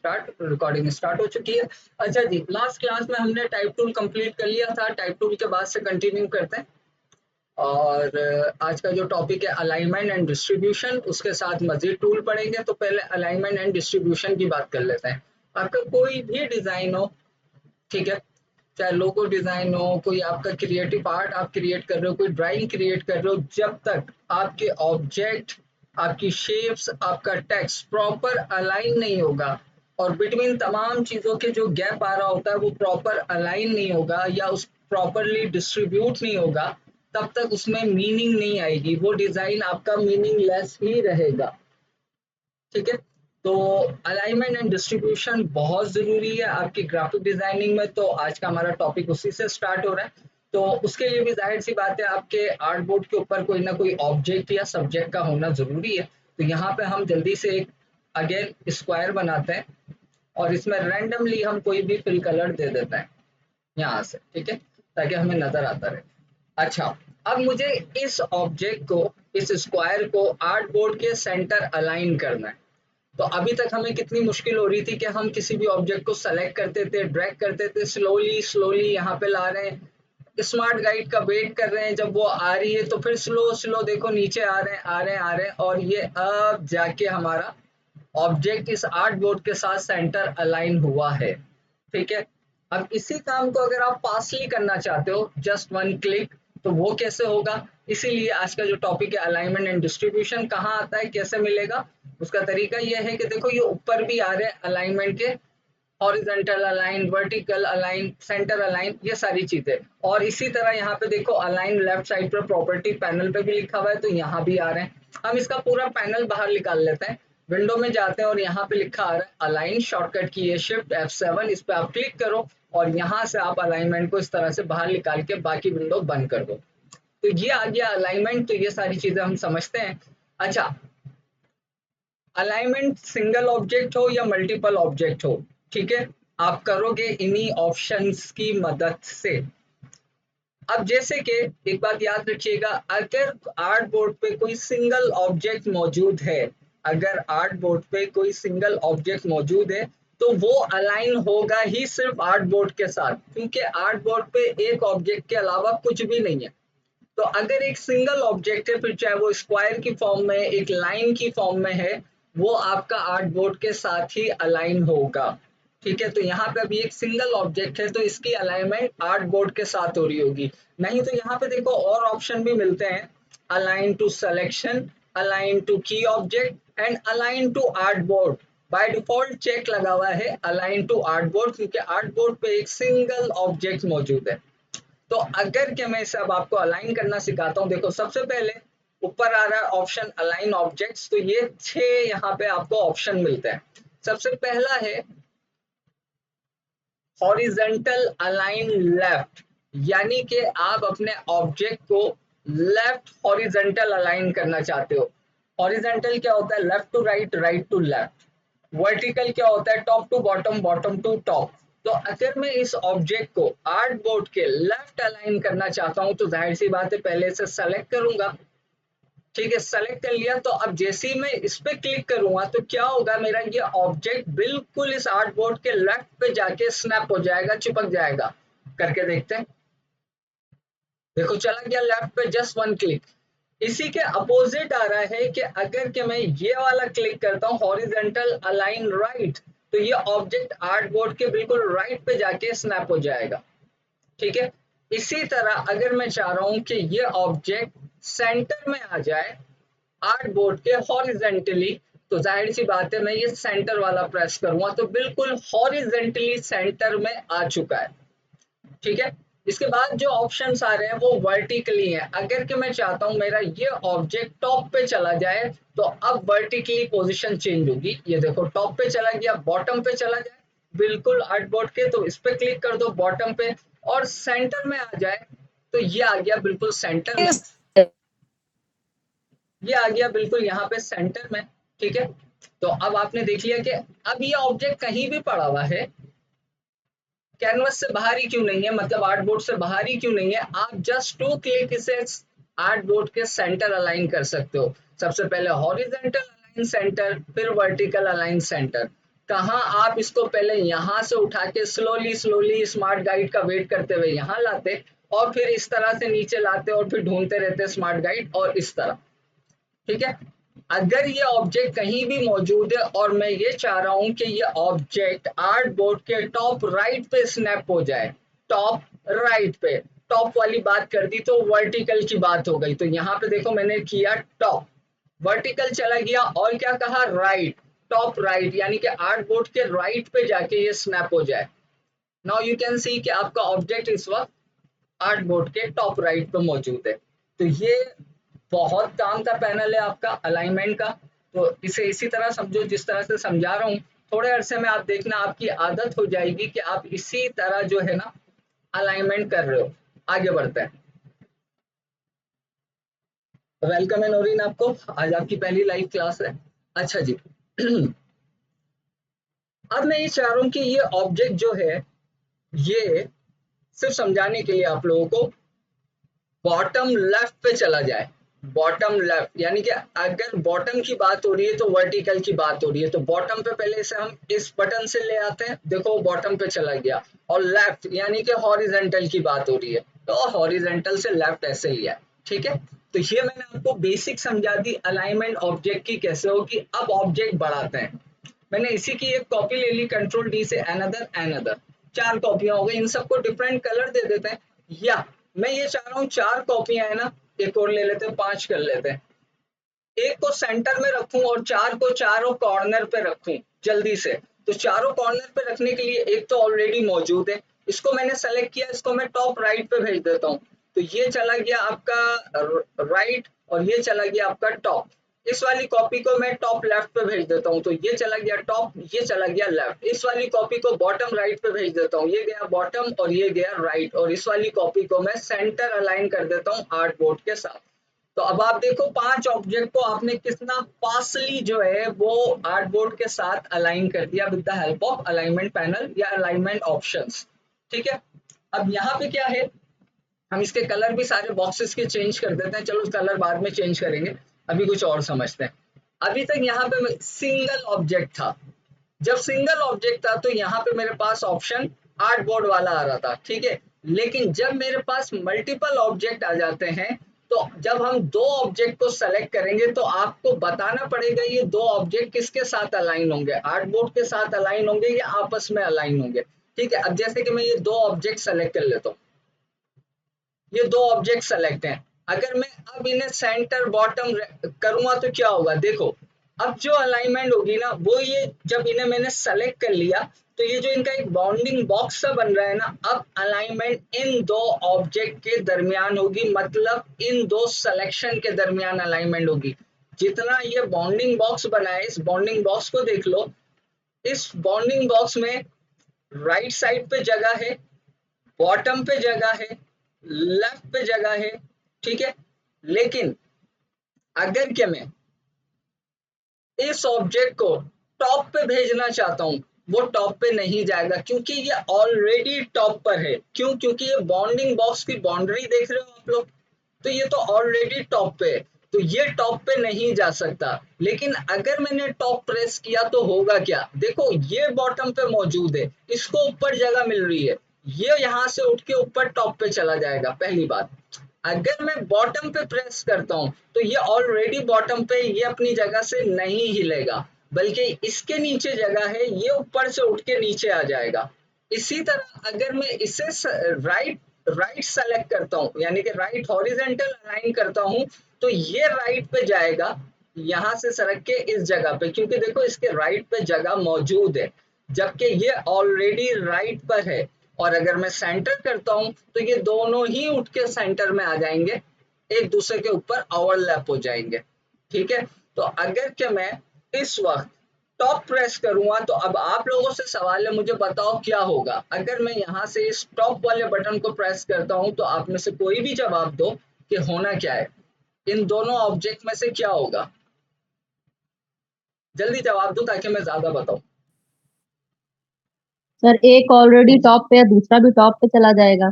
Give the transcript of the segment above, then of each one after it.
Recording start हो चुकी है। अच्छा जी, लास्ट क्लास में हमने टाइप टूल कंप्लीट कर लिया था। टाइप टूल के बाद से कंटिन्यू करते हैं और आज का जो टॉपिक है अलाइनमेंट एंड डिस्ट्रीब्यूशन, उसके साथ मजीद टूल पढ़ेंगे। तो पहले अलाइनमेंट एंड डिस्ट्रीब्यूशन की बात कर लेते हैं। आपका कोई भी डिजाइन हो, ठीक है, चाहे लोगो डिजाइन हो, कोई आपका क्रिएटिव आर्ट आप क्रिएट कर रहे हो, कोई ड्राइंग क्रिएट कर रहे हो, जब तक आपके ऑब्जेक्ट, आपकी शेप्स, आपका टेक्स्ट प्रॉपर अलाइन नहीं होगा और बिटवीन तमाम चीजों के जो गैप आ रहा होता है वो प्रॉपर अलाइन नहीं होगा या उस प्रॉपरली डिस्ट्रीब्यूट नहीं होगा, तब तक उसमें मीनिंग नहीं आएगी, वो डिजाइन आपका मीनिंगलेस ही रहेगा। ठीक है, तो अलाइनमेंट एंड डिस्ट्रीब्यूशन बहुत जरूरी है आपकी ग्राफिक डिजाइनिंग में। तो आज का हमारा टॉपिक उसी से स्टार्ट हो रहा है। तो उसके लिए भी जाहिर सी बात है आपके आर्ट बोर्ड के ऊपर कोई ना कोई ऑब्जेक्ट या सब्जेक्ट का होना जरूरी है। तो यहाँ पे हम जल्दी से एक अगेन स्क्वायर बनाते हैं और इसमें रैंडमली हम कोई भी फिल कलर दे देते हैं यहाँ से, ठीक है, ताकि हमें नजर आता रहे। अच्छा, अब मुझे इस ऑब्जेक्ट को, इस स्क्वायर को आर्ट बोर्ड के सेंटर अलाइन करना है। तो अभी तक हमें कितनी मुश्किल हो रही थी कि हम किसी भी ऑब्जेक्ट को सेलेक्ट करते थे, ड्रैग करते थे, स्लोली स्लोली यहाँ पे ला रहे हैं, स्मार्ट गाइड का वेट कर रहे हैं जब वो आ रही है, तो फिर स्लो स्लो देखो नीचे आ रहे हैं आ रहे हैं आ रहे हैं, और ये अब जाके हमारा ऑब्जेक्ट इस आर्ट बोर्ड के साथ सेंटर अलाइन हुआ है। ठीक है, अब इसी काम को अगर आप पासली करना चाहते हो, जस्ट वन क्लिक, तो वो कैसे होगा? इसीलिए आज का जो टॉपिक है अलाइनमेंट एंड डिस्ट्रीब्यूशन, कहाँ आता है, कैसे मिलेगा, उसका तरीका ये है कि देखो ये ऊपर भी आ रहे हैं अलाइनमेंट के, horizontal align, vertical align, centre align, ये सारी चीजें। और इसी तरह यहाँ पे देखो अलाइन लेफ्ट साइड पर प्रॉपर्टी पैनल पे भी लिखा हुआ है, तो यहाँ भी आ रहे हैं। हम इसका पूरा पैनल बाहर निकाल लेते हैं, विंडो में जाते हैं और यहाँ पे लिखा आ रहा है अलाइन, शॉर्टकट की है शिफ्ट F7, इस पे आप क्लिक करो और यहाँ से आप अलाइनमेंट को इस तरह से बाहर निकाल के बाकी विंडो बंद कर दो। तो ये आ गया अलाइनमेंट। तो ये सारी चीजें हम समझते हैं। अच्छा, अलाइनमेंट सिंगल ऑब्जेक्ट हो या मल्टीपल ऑब्जेक्ट हो, ठीक है, आप करोगे इन्हीं ऑप्शंस की मदद से। अब जैसे कि एक बात याद रखिएगा, अगर आर्ट बोर्ड पे कोई सिंगल ऑब्जेक्ट मौजूद है, अगर आर्ट बोर्ड पे कोई सिंगल ऑब्जेक्ट मौजूद है, तो वो अलाइन होगा ही सिर्फ आर्ट बोर्ड के साथ, क्योंकि आर्ट बोर्ड पे एक ऑब्जेक्ट के अलावा कुछ भी नहीं है। तो अगर एक सिंगल ऑब्जेक्ट है, फिर चाहे वो स्क्वायर की फॉर्म में, एक लाइन की फॉर्म में है, वो आपका आर्ट बोर्ड के साथ ही अलाइन होगा। ठीक है, तो यहाँ पे अभी एक सिंगल ऑब्जेक्ट है तो इसकी अलाइनमेंट आर्ट बोर्ड के साथ हो रही होगी। नहीं तो यहाँ पे देखो और ऑप्शन भी मिलते हैं, align to selection, align to key object and align to art board. By default check लगा हुआ है अलाइन टू आर्ट बोर्ड, क्योंकि आर्ट बोर्ड पे एक सिंगल ऑब्जेक्ट मौजूद है। तो अगर क्या मैं इसे अब आपको अलाइन करना सिखाता हूँ, देखो सबसे पहले ऊपर आ रहा है ऑप्शन अलाइन ऑब्जेक्ट्स, तो ये 6 यहाँ पे आपको ऑप्शन मिलते हैं। सबसे पहला है हॉरिजेंटल अलाइन लेफ्ट, यानी कि आप अपने ऑब्जेक्ट को लेफ्ट हॉरिजेंटल अलाइन करना चाहते हो। हॉरिजेंटल क्या होता है? Left to right, right to left. Vertical क्या होता है? Top to bottom, bottom to top. तो अगर मैं इस ऑब्जेक्ट को आर्ट बोर्ड के लेफ्ट अलाइन करना चाहता हूं, तो जाहिर सी बात है पहले से सेलेक्ट करूंगा। ठीक है, सेलेक्ट कर लिया, तो अब जैसे ही मैं इस पे क्लिक करूंगा तो क्या होगा, मेरा ये ऑब्जेक्ट बिल्कुल इस आर्ट बोर्ड के लेफ्ट पे जाके स्नैप हो जाएगा, चिपक जाएगा। करके देखते हैं, देखो चला गया लेफ्ट पे, जस्ट वन क्लिक। इसी के अपोजिट आ रहा है कि अगर कि मैं ये वाला क्लिक करता हूँ हॉरिजेंटल अलाइन राइट, तो ये ऑब्जेक्ट आर्ट बोर्ड के बिल्कुल राइट पे जाके स्नैप हो जाएगा। ठीक है, इसी तरह अगर मैं चाह रहा हूं कि ये ऑब्जेक्ट सेंटर में आ जाए आर्ट बोर्ड के हॉरिजेंटली, तो जाहिर सी बात है मैं ये सेंटर वाला प्रेस करूंगा तो बिल्कुल हॉरिजेंटली सेंटर में आ चुका है। ठीक है, इसके बाद जो ऑप्शंस आ रहे हैं वो वर्टिकली हैं। अगर कि मैं चाहता हूं मेरा ये ऑब्जेक्ट टॉप पे चला जाए, तो अब वर्टिकली पोजीशन चेंज होगी। ये देखो टॉप पे चला गया, बॉटम पे चला जाए बिल्कुल आर्ट बोर्ड के, तो इस पे क्लिक कर दो बॉटम पे, और सेंटर में आ जाए तो ये आ गया बिल्कुल सेंटर में, ये आ गया बिल्कुल यहाँ पे सेंटर में। ठीक है, तो अब आपने देख लिया कि अब ये ऑब्जेक्ट कहीं भी पड़ा हुआ है, कैनवस से बाहर ही क्यों नहीं है, मतलब आर्ट बोर्ड से बाहर ही क्यों नहीं है, आप जस्ट टू क्लिक इसे आर्ट बोर्ड के सेंटर अलाइन कर सकते हो। सबसे पहले हॉरिजेंटल अलाइन सेंटर, फिर वर्टिकल अलाइन सेंटर। कहाँ आप इसको पहले यहाँ से उठा के स्लोली स्लोली स्मार्ट गाइड का वेट करते हुए यहाँ लाते और फिर इस तरह से नीचे लाते और फिर ढूंढते रहते स्मार्ट गाइड और इस तरह, ठीक है। अगर ये ऑब्जेक्ट कहीं भी मौजूद है और मैं ये चाह रहा हूं कि ये ऑब्जेक्ट आर्ट बोर्ड के टॉप राइट पे स्नैप हो जाए, टॉप राइट पे, टॉप वाली बात कर दी तो वर्टिकल की बात हो गई, तो यहाँ पे देखो मैंने किया टॉप, वर्टिकल चला गया और क्या कहा राइट, टॉप राइट, यानी कि आर्ट बोर्ड के राइट पे जाके ये स्नैप हो जाए। नाउ यू कैन सी कि आपका ऑब्जेक्ट इस वक्त आर्ट बोर्ड के टॉप राइट पे मौजूद है। तो ये बहुत काम का पैनल है आपका अलाइनमेंट का। तो इसे इसी तरह समझो जिस तरह से समझा रहा हूँ, थोड़े अरसे में आप देखना आपकी आदत हो जाएगी कि आप इसी तरह जो है ना अलाइनमेंट कर रहे हो। आगे बढ़ते हैं। वेलकम है नौरीन, आपको आज आपकी पहली लाइव क्लास है। अच्छा जी अब मैं ये चाह रहा हूँ कि ये ऑब्जेक्ट जो है ये सिर्फ समझाने के लिए आप लोगों को बॉटम लेफ्ट पे चला जाए। बॉटम लेफ्ट यानी कि अगर बॉटम की बात हो रही है तो वर्टिकल की बात हो रही है, तो बॉटम पे पहले से हम इस बटन से ले आते हैं, देखो बॉटम पे चला गया, और लेफ्ट यानी कि हॉरिजेंटल की बात हो रही है तो हॉरिजेंटल से लेफ्ट ऐसे लिया, ठीक है। तो ये मैंने आपको बेसिक समझा दी अलाइनमेंट ऑब्जेक्ट की कैसे होगी। अब ऑब्जेक्ट बढ़ाते हैं। मैंने इसी की एक कॉपी ले ली कंट्रोल डी से, अनदर अनदर, 4 कॉपियां हो गई, इन सबको डिफरेंट कलर दे देते हैं। या मैं ये चाह रहा हूँ 4 कॉपियां है ना, एक और ले लेते हैं, 5 कर लेते हैं। एक को सेंटर में रखूं और 4 को चारों कॉर्नर पे रखूं जल्दी से। तो चारों कॉर्नर पे रखने के लिए एक तो ऑलरेडी मौजूद है, इसको मैंने सेलेक्ट किया, इसको मैं टॉप राइट पे भेज देता हूँ। तो ये चला गया आपका राइट और ये चला गया आपका टॉप। इस वाली कॉपी को मैं टॉप लेफ्ट पे भेज देता हूँ, तो ये चला गया टॉप, ये चला गया लेफ्ट। इस वाली कॉपी को बॉटम राइट पे भेज देता हूँ, ये गया बॉटम और ये गया राइट। और इस वाली कॉपी को मैं सेंटर अलाइन कर देता हूँ आर्ट बोर्ड के साथ। तो अब आप देखो 5 ऑब्जेक्ट को आपने कितना पासली जो है वो आर्ट बोर्ड के साथ अलाइन कर दिया with the help of alignment panel या अलाइनमेंट ऑप्शंस, ठीक है। अब यहाँ पे क्या है, हम इसके कलर भी सारे बॉक्सेस के चेंज कर देते हैं, चलो कलर बाद में चेंज करेंगे, अभी कुछ और समझते हैं। अभी तक यहाँ पे सिंगल ऑब्जेक्ट था, जब सिंगल ऑब्जेक्ट था तो यहाँ पे मेरे पास ऑप्शन आर्ट बोर्ड वाला आ रहा था, ठीक है। लेकिन जब मेरे पास मल्टीपल ऑब्जेक्ट आ जाते हैं तो जब हम 2 ऑब्जेक्ट को सेलेक्ट करेंगे तो आपको बताना पड़ेगा ये 2 ऑब्जेक्ट किसके साथ अलाइन होंगे, आर्ट बोर्ड के साथ अलाइन होंगे या आपस में अलाइन होंगे, ठीक है। अब जैसे कि मैं ये 2 ऑब्जेक्ट सेलेक्ट कर लेता हूँ, ये 2 ऑब्जेक्ट सेलेक्ट हैं, अगर मैं अब इन्हें सेंटर बॉटम करूंगा तो क्या होगा, देखो अब जो अलाइनमेंट होगी ना वो ये, जब इन्हें मैंने सेलेक्ट कर लिया तो ये जो इनका एक बाउंडिंग बॉक्स सा बन रहा है ना, अब अलाइनमेंट इन 2 ऑब्जेक्ट के दरमियान होगी, मतलब इन 2 सिलेक्शन के दरमियान अलाइनमेंट होगी। जितना ये बाउंडिंग बॉक्स बना है, इस बाउंडिंग बॉक्स को देख लो, इस बाउंडिंग बॉक्स में राइट साइड पे जगह है, बॉटम पे जगह है, लेफ्ट पे जगह है, ठीक है। लेकिन अगर क्या मैं इस ऑब्जेक्ट को टॉप पे भेजना चाहता हूं, वो टॉप पे नहीं जाएगा क्योंकि ये ऑलरेडी टॉप पर है। क्यों? क्योंकि ये बाउंडिंग बॉक्स की बाउंड्री देख रहे हो आप लोग, तो ये तो ऑलरेडी टॉप पे है, तो ये टॉप पे नहीं जा सकता। लेकिन अगर मैंने टॉप प्रेस किया तो होगा क्या, देखो ये बॉटम पे मौजूद है, इसको ऊपर जगह मिल रही है, ये यहां से उठ के ऊपर टॉप पे चला जाएगा, पहली बात। अगर मैं बॉटम पे प्रेस करता हूं तो ये ऑलरेडी बॉटम पे, ये अपनी जगह से नहीं हिलेगा, बल्कि इसके नीचे जगह है, ये ऊपर से उठ के नीचे आ जाएगा। इसी तरह अगर मैं इसे राइट राइट सेलेक्ट करता हूं यानी कि राइट हॉरिजेंटल अलाइन करता हूं, तो ये राइट पे जाएगा, यहां से सरक के इस जगह पे, क्योंकि देखो इसके राइट पे जगह मौजूद है, जबकि ये ऑलरेडी राइट पर है। और अगर मैं सेंटर करता हूं तो ये दोनों ही उठ के सेंटर में आ जाएंगे, एक दूसरे के ऊपर ओवरलैप हो जाएंगे, ठीक है। तो अगर क्या मैं इस वक्त टॉप प्रेस करूंगा तो अब आप लोगों से सवाल है, मुझे बताओ क्या होगा अगर मैं यहां से इस टॉप वाले बटन को प्रेस करता हूं, तो आप में से कोई भी जवाब दो कि होना क्या है, इन दोनों ऑब्जेक्ट में से क्या होगा, जल्दी जवाब दो ताकि मैं ज्यादा बताऊं। सर एक ऑलरेडी टॉप पे है, दूसरा भी टॉप पे चला जाएगा।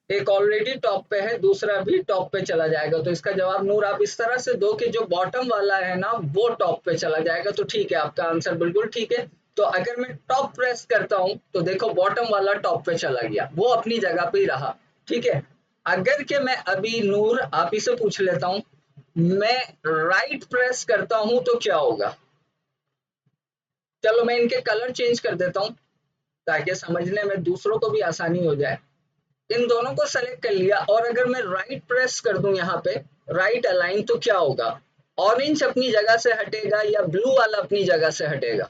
एक ऑलरेडी टॉप पे है, दूसरा भी टॉप पे चला जाएगा, तो इसका जवाब नूर आप इस तरह से दो कि जो बॉटम वाला है ना वो टॉप पे चला जाएगा। तो ठीक है, आपका आंसर बिल्कुल ठीक है। तो अगर मैं टॉप प्रेस करता हूं तो देखो बॉटम वाला टॉप पे चला गया, वो अपनी जगह पे ही रहा। ठीक है, अगर के मैं अभी नूर आप ही से पूछ लेता हूं, मैं राइट प्रेस करता हूं तो क्या होगा? चलो मैं इनके कलर चेंज कर देता हूं ताकि समझने में दूसरों को भी आसानी हो जाए। इन दोनों को सेलेक्ट कर लिया और अगर मैं राइट प्रेस कर दूं यहाँ पे राइट अलाइन तो क्या होगा? ऑरेंज अपनी जगह से हटेगा या ब्लू वाला अपनी जगह से हटेगा?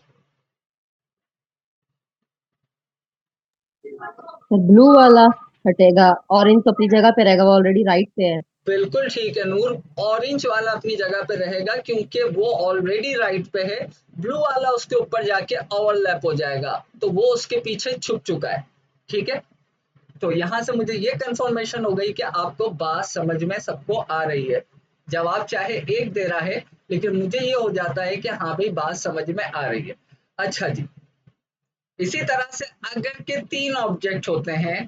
तो ब्लू वाला हटेगा, ऑरेंज तो अपनी जगह पे रहेगा, वो ऑलरेडी राइट पे है। बिल्कुल ठीक है नूर, ऑरेंज वाला अपनी जगह पे रहेगा क्योंकि वो ऑलरेडी राइट पे है। ब्लू वाला उसके ऊपर जाके ओवरलैप हो जाएगा, तो वो उसके पीछे छुप चुका है। ठीक है, तो यहां से मुझे ये कंफर्मेशन हो गई कि आपको बात समझ में सबको आ रही है। जवाब चाहे एक दे रहा है लेकिन मुझे ये हो जाता है कि हाँ भाई बात समझ में आ रही है। अच्छा जी, इसी तरह से अगर के तीन ऑब्जेक्ट होते हैं,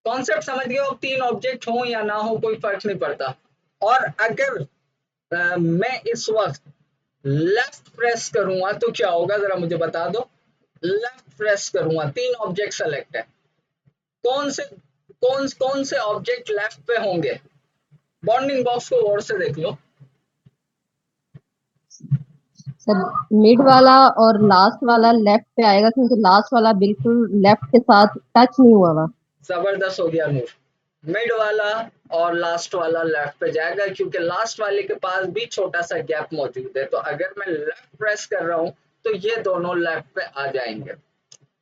कॉन्सेप्ट समझ गए हो, तीन ऑब्जेक्ट हो या ना हो कोई फर्क नहीं पड़ता। और अगर मैं इस वक्त लेफ्ट प्रेस करूंगा तो क्या होगा जरा मुझे बता दो। लेफ्ट प्रेस करूंगा, तीन ऑब्जेक्ट सेलेक्ट है, कौन से कौन से ऑब्जेक्ट लेफ्ट पे होंगे? बॉन्डिंग बॉक्स को गौर से देख लो। सर मिड वाला और लास्ट वाला लेफ्ट पे आएगा, क्योंकि लास्ट वाला बिल्कुल लेफ्ट के साथ टच नहीं हुआ हुआ। जबरदस्त हो गया नूर, मिड वाला और लास्ट वाला लेफ्ट पे जाएगा क्योंकि लास्ट वाले के पास भी छोटा सा गैप मौजूद है। तो अगर मैं लेफ्ट प्रेस कर रहा हूं तो ये दोनों लेफ्ट पे आ जाएंगे।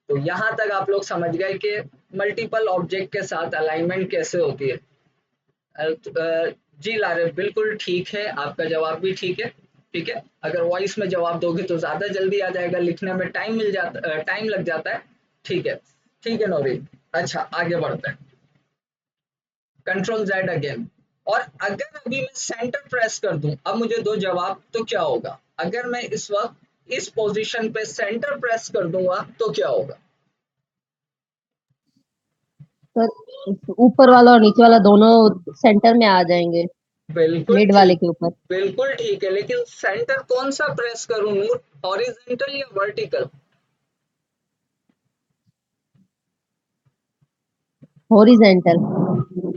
तो यहां तक आप लोग समझ गए कि मल्टीपल ऑब्जेक्ट के साथ अलाइनमेंट कैसे होती है। जी लारे बिल्कुल ठीक है, आपका जवाब भी ठीक है। ठीक है, अगर वॉइस में जवाब दोगे तो ज्यादा जल्दी आ जाएगा, लिखने में टाइम लग जाता है। ठीक है, ठीक है नौरी। अच्छा आगे बढ़ते हैं, कंट्रोल जेड अगेन। और अगर अभी मैं सेंटर प्रेस कर दूं, अब मुझे दो जवाब, तो क्या होगा? अगर मैं इस वक्त इस पोजीशन पे सेंटर प्रेस कर दूंगा तो क्या होगा? सर ऊपर वाला और नीचे वाला दोनों सेंटर में आ जाएंगे, बिल्कुल मिड वाले ठीक, के ऊपर। बिल्कुल ठीक है, लेकिन सेंटर कौन सा प्रेस करूं नूर, हॉरिजेंटल या वर्टिकल? हॉरिजेंटल।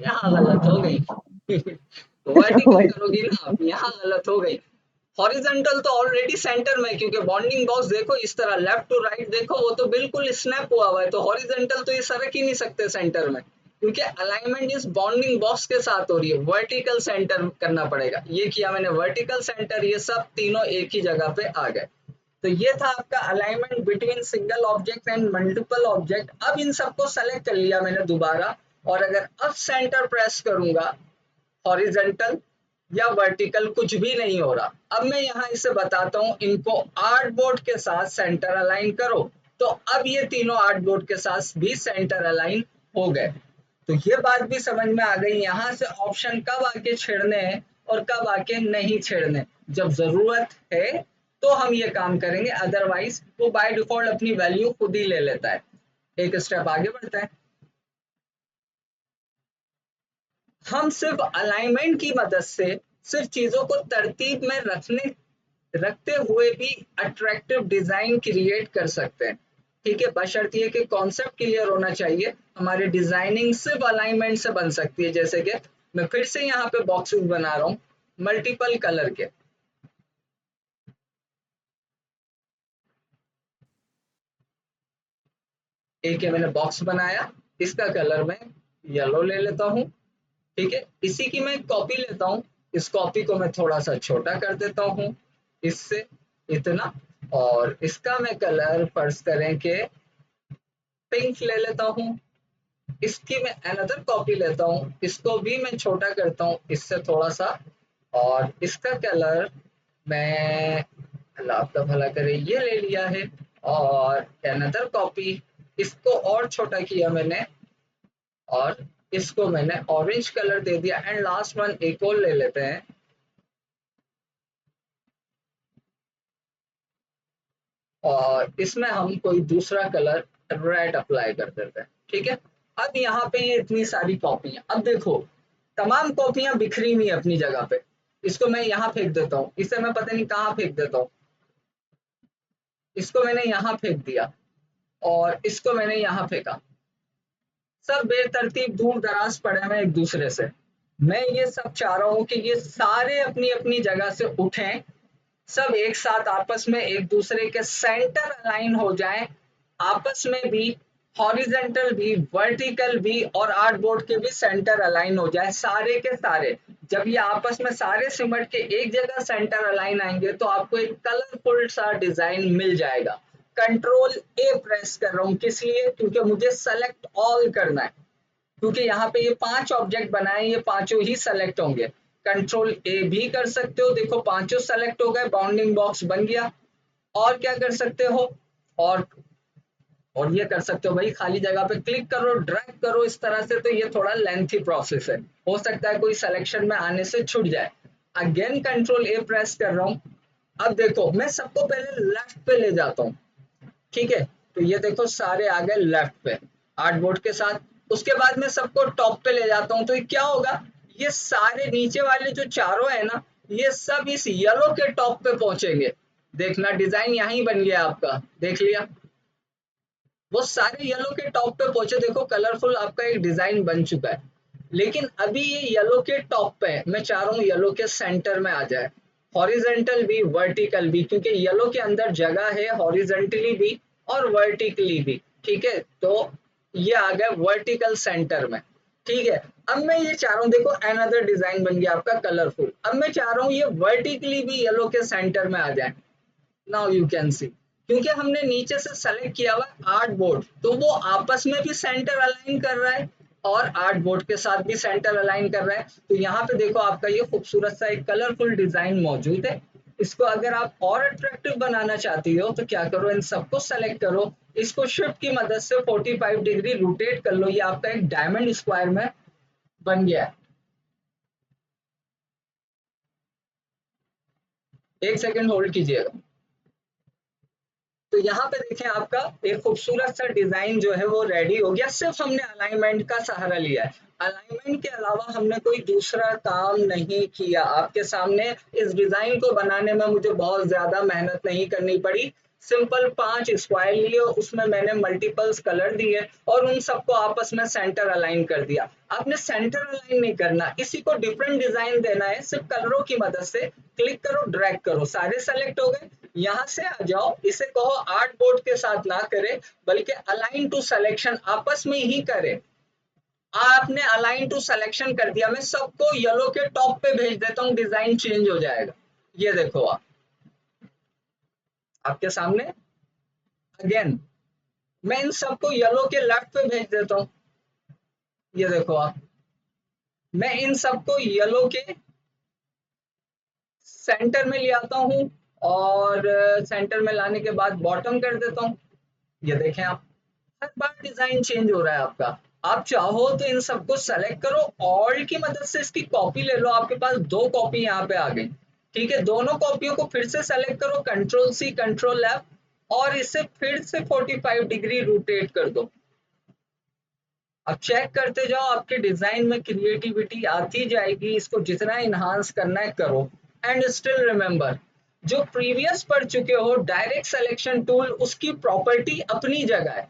यहाँ गलत हो गई। वर्टिकल करोगी ना आप, यहाँ गलत हो गई। हॉरिजेंटल तो ऑलरेडी सेंटर में है, क्योंकि बॉन्डिंग बॉक्स देखो इस तरह लेफ्ट टू राइट देखो, वो तो बिल्कुल स्नैप हुआ हुआ है। तो हॉरिजेंटल तो ये सरक ही नहीं सकते सेंटर में, क्योंकि अलाइनमेंट इस बॉन्डिंग बॉक्स के साथ हो रही है। वर्टिकल सेंटर करना पड़ेगा, ये किया मैंने वर्टिकल सेंटर, ये सब तीनों एक ही जगह पे आ गए। तो ये था आपका alignment between single object and multiple object. अब इन सबको सेलेक्ट कर लिया मैंने दोबारा, और अगर अब सेंटर प्रेस करूंगा, हॉरिजेंटल या वर्टिकल कुछ भी नहीं हो रहा। अब मैं यहाँ इसे बताता हूँ, इनको आर्ट बोर्ड के साथ सेंटर अलाइन करो। तो अब ये तीनों आर्ट बोर्ड के साथ भी सेंटर अलाइन हो गए। तो ये बात भी समझ में आ गई यहाँ से ऑप्शन कब आके छेड़ने हैं और कब आके नहीं छेड़ने। जब जरूरत है तो हम ये काम करेंगे, अदरवाइज वो बाय डिफॉल्ट अपनी वैल्यू खुद ही ले लेता है। एक स्टेप आगे बढ़ते हैं, हम सिर्फ अलाइनमेंट की मदद से सिर्फ चीजों को तरतीब में रखते हुए भी अट्रैक्टिव डिजाइन क्रिएट कर सकते हैं। ठीक है, बशर्ते कि कॉन्सेप्ट क्लियर होना चाहिए। हमारी डिजाइनिंग सिर्फ अलाइनमेंट से बन सकती है। जैसे कि मैं फिर से यहाँ पे बॉक्सेस बना रहा हूँ मल्टीपल कलर के। एक है मैंने बॉक्स बनाया, इसका कलर मैं येलो ले लेता हूँ। ठीक है, इसी की मैं कॉपी लेता हूँ, इस कॉपी को मैं थोड़ा सा छोटा कर देता हूँ, इससे इतना। और इसका मैं कलर फर्ज करें कि पिंक ले लेता हूँ। इसकी मैं अनदर कॉपी लेता हूँ, इसको भी मैं छोटा करता हूँ इससे थोड़ा सा। और इसका कलर मैं, अल्लाह आपका भला करे, ये ले लिया है। और अनदर कॉपी, इसको और छोटा किया मैंने, और इसको मैंने ऑरेंज कलर दे दिया। एंड लास्ट वन एक और ले लेते हैं, और इसमें हम कोई दूसरा कलर रेड अप्लाई कर देते हैं। ठीक है, अब यहाँ पे ये इतनी सारी कॉपियां, अब देखो तमाम कॉपियां बिखरी हुई है अपनी जगह पे। इसको मैं यहाँ फेंक देता हूँ, इसे मैं पता नहीं कहाँ फेंक देता हूँ। इसको मैंने यहाँ फेंक दिया और इसको मैंने यहाँ फेंका, सब बेतरतीब दूर दराज पड़े हुए एक दूसरे से। मैं ये सब चाह रहा हूँ कि ये सारे अपनी अपनी जगह से उठें, सब एक साथ आपस में एक दूसरे के सेंटर अलाइन हो जाएं, आपस में भी हॉरिजेंटल भी वर्टिकल भी और आर्टबोर्ड के भी सेंटर अलाइन हो जाए सारे के सारे। जब ये आपस में सारे सिमट के एक जगह सेंटर अलाइन आएंगे तो आपको एक कलरफुल सा डिजाइन मिल जाएगा। कंट्रोल ए प्रेस कर रहा हूँ, किस लिए? क्योंकि मुझे सेलेक्ट ऑल करना है, क्योंकि यहाँ पे ये 5 ऑब्जेक्ट बनाए, ये पांचों ही सेलेक्ट होंगे। कंट्रोल ए भी कर सकते हो, देखो पांचों सेलेक्ट हो गए, बाउंडिंग बॉक्स बन गया। और क्या कर सकते हो? और और ये कर सकते हो भाई, खाली जगह पे क्लिक करो, ड्रैग करो इस तरह से। तो ये थोड़ा लेंथी प्रोसेस है, हो सकता है कोई सिलेक्शन में आने से छूट जाए। अगेन कंट्रोल ए प्रेस कर रहा हूँ। अब देखो मैं सबको पहले लेफ्ट पे ले जाता हूँ, ठीक है? तो ये देखो सारे आ गए लेफ्ट पे आर्टबोर्ड के साथ। उसके बाद मैं सबको टॉप पे ले जाता हूँ, तो ये क्या होगा? ये सारे नीचे वाले जो चारों है ना, ये सब इस येलो के टॉप पे पहुंचेंगे। देखना डिजाइन यहीं बन गया आपका, देख लिया? वो सारे येलो के टॉप पे पहुंचे, देखो कलरफुल आपका एक डिजाइन बन चुका है। लेकिन अभी ये येलो के टॉप पे है, मैं चाह रहा हूँ येलो के सेंटर में आ जाए, हॉरिजेंटल भी वर्टिकल भी, क्योंकि येलो के अंदर जगह है हॉरिजेंटली भी और वर्टिकली भी, ठीक है? तो ये आ गया वर्टिकल सेंटर में, ठीक है? अब मैं ये चाह रहा हूँ, देखो अनदर डिजाइन बन गया आपका कलरफुल। अब मैं चाह रहा हूँ ये वर्टिकली भी येलो के सेंटर में आ जाए। नाउ यू कैन सी, क्योंकि हमने नीचे से सेलेक्ट किया हुआ आर्ट बोर्ड, तो वो आपस में भी सेंटर अलाइन कर रहा है और आर्ट बोर्ड के साथ भी सेंटर अलाइन कर रहा है। तो यहाँ पे देखो आपका ये खूबसूरत सा एक कलरफुल डिजाइन मौजूद है। इसको अगर आप और अट्रैक्टिव बनाना चाहती हो तो क्या करो, इन सबको सेलेक्ट करो, इसको शिफ्ट की मदद से 45 डिग्री रोटेट कर लो, ये आपका एक डायमंड स्क्वायर में बन गया है। एक सेकेंड होल्ड कीजिएगा। तो यहाँ पे देखें आपका एक खूबसूरत सा डिजाइन जो है वो रेडी हो गया, सिर्फ हमने अलाइनमेंट का सहारा लिया है। अलाइनमेंट के अलावा हमने कोई दूसरा काम नहीं किया। आपके सामने इस डिजाइन को बनाने में मुझे बहुत ज्यादा मेहनत नहीं करनी पड़ी। सिंपल 5 स्क्वायर लिए, उसमें मैंने मल्टीपल्स कलर दिए और उन सबको आपस में सेंटर अलाइन कर दिया। आपने सेंटर अलाइन नहीं करना, इसी को डिफरेंट डिजाइन देना है, सिर्फ कलरों की मदद से क्लिक करो, ड्रैग करो, सारे सेलेक्ट हो गए। यहाँ से आ जाओ, इसे कहो आर्ट बोर्ड के साथ ना करे बल्कि अलाइन टू सिलेक्शन आपस में ही करे। आपने अलाइन टू सिलेक्शन कर दिया, मैं सबको येलो के टॉप पे भेज देता हूँ, डिजाइन चेंज हो जाएगा। ये देखो आप, आपके सामने अगेन मैं इन सबको येलो के लेफ्ट पे भेज देता हूँ। ये देखो आप, मैं इन सबको येलो के सेंटर में ले आता हूँ और सेंटर में लाने के बाद बॉटम कर देता हूँ। ये देखें आप, हर बार डिजाइन चेंज हो रहा है आपका। आप चाहो तो इन सबको सेलेक्ट करो, ऑल्ट की मदद से इसकी कॉपी ले लो, आपके पास 2 कॉपी यहाँ पे आ गई, ठीक है? दोनों कॉपियों को फिर से सेलेक्ट करो, कंट्रोल सी कंट्रोल एफ, और इसे फिर से 45 डिग्री रोटेट कर दो। अब चेक करते जाओ, आपके डिजाइन में क्रिएटिविटी आती जाएगी, इसको जितना इनहांस करना है करो। एंड स्टिल रिमेंबर, जो प्रीवियस पढ़ चुके हो डायरेक्ट सिलेक्शन टूल, उसकी प्रॉपर्टी अपनी जगह है।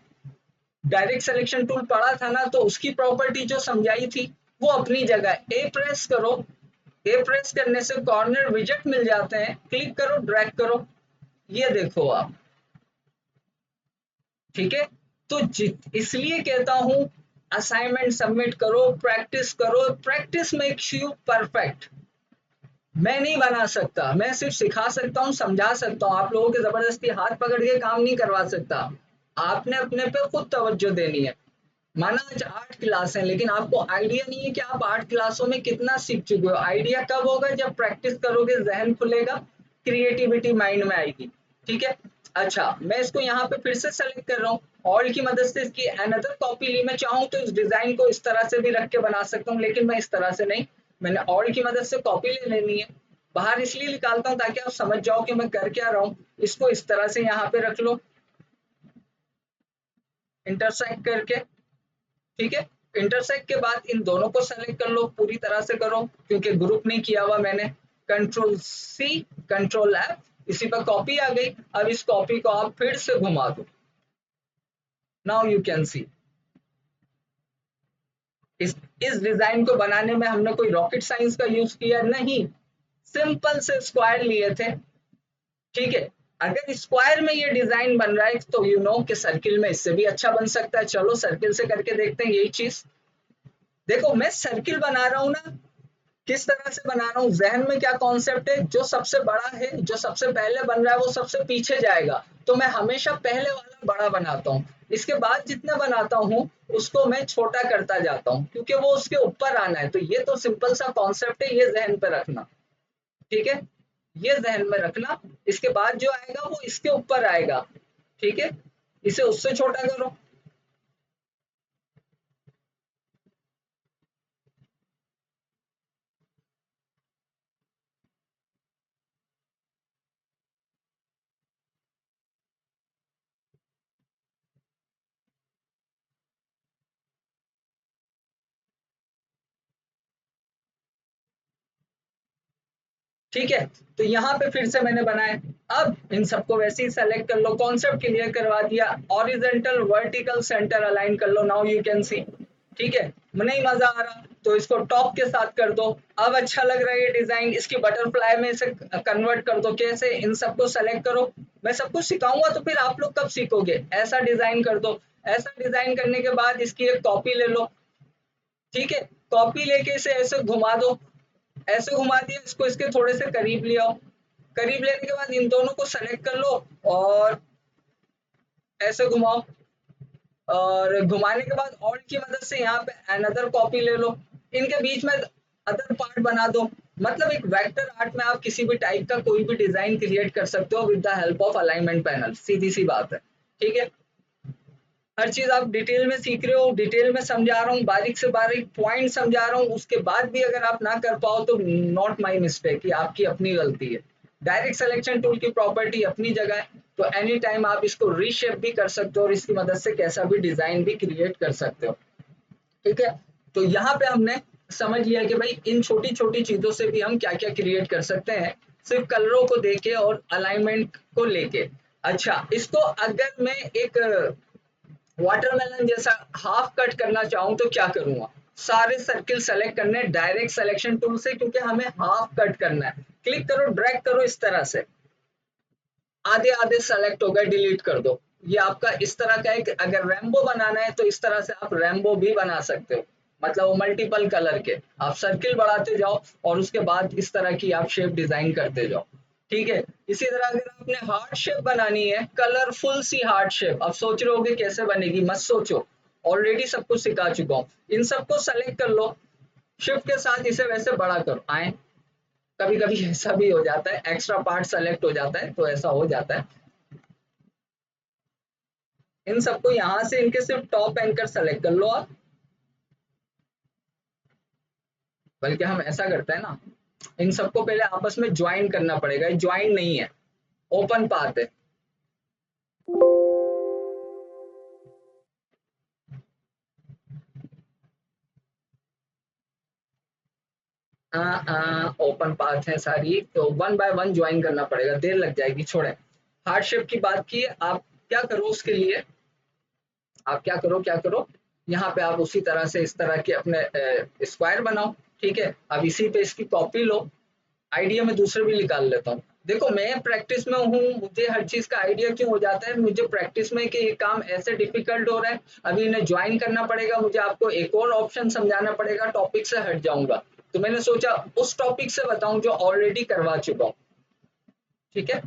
डायरेक्ट सिलेक्शन टूल पढ़ा था ना, तो उसकी प्रॉपर्टी जो समझाई थी वो अपनी जगह है। ए प्रेस करो, ए प्रेस करने से कॉर्नर विजेट मिल जाते हैं, क्लिक करो, ड्रैग करो, ये देखो आप, ठीक है? तो इसलिए कहता हूं असाइनमेंट सबमिट करो, प्रैक्टिस करो, प्रैक्टिस मेक्स यू परफेक्ट। मैं नहीं बना सकता, मैं सिर्फ सिखा सकता हूँ, समझा सकता हूँ, आप लोगों के जबरदस्ती हाथ पकड़ के काम नहीं करवा सकता। आपने अपने पे खुद तवज्जो देनी है। माना आज 8 क्लास है, लेकिन आपको आइडिया नहीं है कि आप 8 क्लासों में कितना सीख चुके हो। आइडिया कब होगा? जब प्रैक्टिस करोगे, जहन खुलेगा, क्रिएटिविटी माइंड में आएगी, ठीक है? अच्छा, मैं इसको यहाँ पे फिर से सेलेक्ट कर रहा हूँ, ऑल की मदद से इसकी अनदर कॉपी ली। मैं चाहूँ तो इस डिजाइन को इस तरह से भी रख के बना सकता हूँ, लेकिन मैं इस तरह से नहीं, मैंने ऑल की मदद से कॉपी ले लेनी है। बाहर इसलिए निकालता हूँ ताकि आप समझ जाओ कि मैं कर क्या रहा हूँ। इसको इस तरह से यहाँ पे रख लो, इंटरसेक्ट करके, ठीक है? इंटरसेक्ट के बाद इन दोनों को सेलेक्ट कर लो, पूरी तरह से करो, क्योंकि ग्रुप नहीं किया हुआ मैंने। कंट्रोल सी कंट्रोल एफ, इसी पर कॉपी आ गई। अब इस कॉपी को आप फिर से घुमा दो, नाउ यू कैन सी। इस डिजाइन को बनाने में हमने कोई रॉकेट साइंस का यूज किया नहीं, सिंपल से स्क्वायर लिए थे। ठीक है, अगर स्क्वायर में ये डिजाइन बन रहा है तो यू नो कि सर्किल में इससे भी अच्छा बन सकता है। चलो सर्किल से करके देखते हैं यही चीज। देखो मैं सर्किल बना रहा हूं ना, किस तरह से बना रहा हूँ, जहन में क्या कॉन्सेप्ट है, जो सबसे बड़ा है, जो सबसे पहले बन रहा है वो सबसे पीछे जाएगा, तो मैं हमेशा पहले वाला बड़ा बनाता हूँ, इसके बाद जितना बनाता हूँ उसको मैं छोटा करता जाता हूँ, क्योंकि वो उसके ऊपर आना है। तो ये तो सिंपल सा कॉन्सेप्ट है, ये जहन पे रखना। ठीक है, ये जहन में रखना। इसके बाद जो आएगा वो इसके ऊपर आएगा। ठीक है, इसे उससे छोटा करो। ठीक है, तो यहाँ पे फिर से मैंने बनाए। अब इन सबको वैसे ही सेलेक्ट कर लो, कॉन्सेप्ट क्लियर करवा दिया, ऑरिजेंटल वर्टिकल सेंटर अलाइन कर लो, नाउ यू कैन सी। ठीक है, नहीं मजा आ रहा तो इसको टॉप के साथ कर दो। अब अच्छा लग रहा है ये डिजाइन, इसकी बटरफ्लाई में इसे कन्वर्ट कर दो। कैसे, इन सबको सेलेक्ट करो। मैं सब कुछ सिखाऊंगा तो फिर आप लोग कब सीखोगे। ऐसा डिजाइन कर दो। ऐसा डिजाइन करने के बाद इसकी एक कॉपी ले लो। ठीक है, कॉपी लेके इसे ऐसे घुमा दो, ऐसे घुमा दिया, इसको इसके थोड़े से करीब ले आओ। करीब लेने के बाद इन दोनों को सेलेक्ट कर लो और ऐसे घुमाओ, और घुमाने के बाद ऑल्ट की मदद से यहाँ पे अनदर कॉपी ले लो, इनके बीच में अदर पार्ट बना दो। मतलब एक वेक्टर आर्ट में आप किसी भी टाइप का कोई भी डिजाइन क्रिएट कर सकते हो with the help of alignment panel, सीधी सी बात है। ठीक है, हर चीज आप डिटेल में सीख रहे हो, डिटेल में समझा रहा हूँ, बारीक से बारीक पॉइंट समझा रहा हूँ, उसके बाद भी अगर आप ना कर पाओ तो नॉट माई मिस्टेक, कि आपकी अपनी गलती है। डायरेक्ट सिलेक्शन टूल की प्रॉपर्टी अपनी जगह है, तो एनी टाइम आप इसको रीशेप भी कर सकते हो और इसकी मदद से कैसा भी डिजाइन भी क्रिएट कर सकते हो। ठीक है, तो यहाँ पे हमने समझ लिया कि भाई इन छोटी छोटी चीजों से भी हम क्या क्या क्रिएट कर सकते हैं, सिर्फ कलरों को देके और अलाइनमेंट को लेके। अच्छा, इसको अगर मैं एक वाटरमेलन जैसा हाफ कट करना चाहूं तो क्या करूंगा, सारे सर्किल सेलेक्ट करने डायरेक्ट सिलेक्शन टूल से, क्योंकि हमें हाफ कट करना है। क्लिक करो, ड्रैग करो, इस तरह से आधे आधे सेलेक्ट हो गए, डिलीट कर दो। ये आपका इस तरह का है कि अगर रेम्बो बनाना है तो इस तरह से आप रेम्बो भी बना सकते हो, मतलब वो मल्टीपल कलर के आप सर्किल बढ़ाते जाओ और उसके बाद इस तरह की आप शेप डिजाइन करते जाओ। ठीक है, इसी तरह अगर आपने हार्ट शेप बनानी है, कलरफुल सी हार्ट शेप, अब सोच रहे होगे कैसे बनेगी, मत सोचो, ऑलरेडी सब कुछ सिखा चुका हूँ। इन सबको सेलेक्ट कर लो, शिफ्ट के साथ इसे वैसे बड़ा करो, आए। कभी कभी ऐसा भी हो जाता है, एक्स्ट्रा पार्ट सेलेक्ट हो जाता है, तो ऐसा हो जाता है। इन सबको यहाँ से इनके सिर्फ टॉप एंकर सेलेक्ट कर लो आप। बल्कि हम ऐसा करते हैं ना, इन सबको पहले आपस में ज्वाइन करना पड़ेगा, ज्वाइन नहीं है, ओपन पाथ है। ओपन पाथ है सारी, तो वन बाय वन ज्वाइन करना पड़ेगा, देर लग जाएगी, छोड़े। हार्डशिप की बात की, आप क्या करो उसके लिए, आप क्या करो, यहाँ पे आप उसी तरह से इस तरह के अपने स्क्वायर बनाओ। ठीक है, अब इसी पे इसकी कॉपी लो, आइडिया में दूसरे भी निकाल लेता हूँ। देखो मैं प्रैक्टिस में हूँ, मुझे हर चीज का आइडिया क्यों हो जाता है, मुझे प्रैक्टिस में कि ये काम ऐसे डिफिकल्ट हो रहा है, अभी इन्हें ज्वाइन करना पड़ेगा, मुझे आपको एक और ऑप्शन समझाना पड़ेगा, टॉपिक से हट जाऊंगा। तो मैंने सोचा उस टॉपिक से बताऊं जो ऑलरेडी करवा चुका हूँ। ठीक है,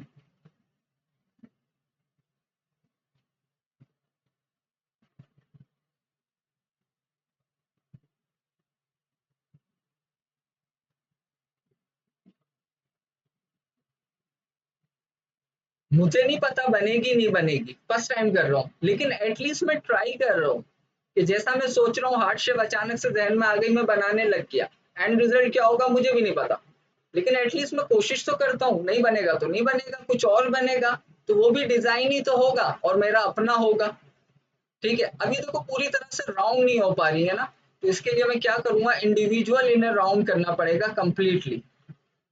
मुझे नहीं पता बनेगी नहीं बनेगी, फर्स्ट टाइम कर रहा हूँ, लेकिन एटलीस्ट मैं ट्राई कर रहा हूँ कि जैसा मैं सोच रहा हूँ हार्ट शेप अचानक से जहन में आ गई, मैं बनाने लग गया, एंड रिजल्ट क्या होगा मुझे भी नहीं पता, लेकिन एटलीस्ट मैं कोशिश तो करता हूँ। नहीं बनेगा तो नहीं बनेगा, कुछ और बनेगा, तो वो भी डिजाइन ही तो होगा और मेरा अपना होगा। ठीक है, अभी देखो पूरी तरह से राउंड नहीं हो पा रही है ना, तो इसके लिए मैं क्या करूंगा, इंडिविजुअल इन्हें राउंड करना पड़ेगा कंप्लीटली।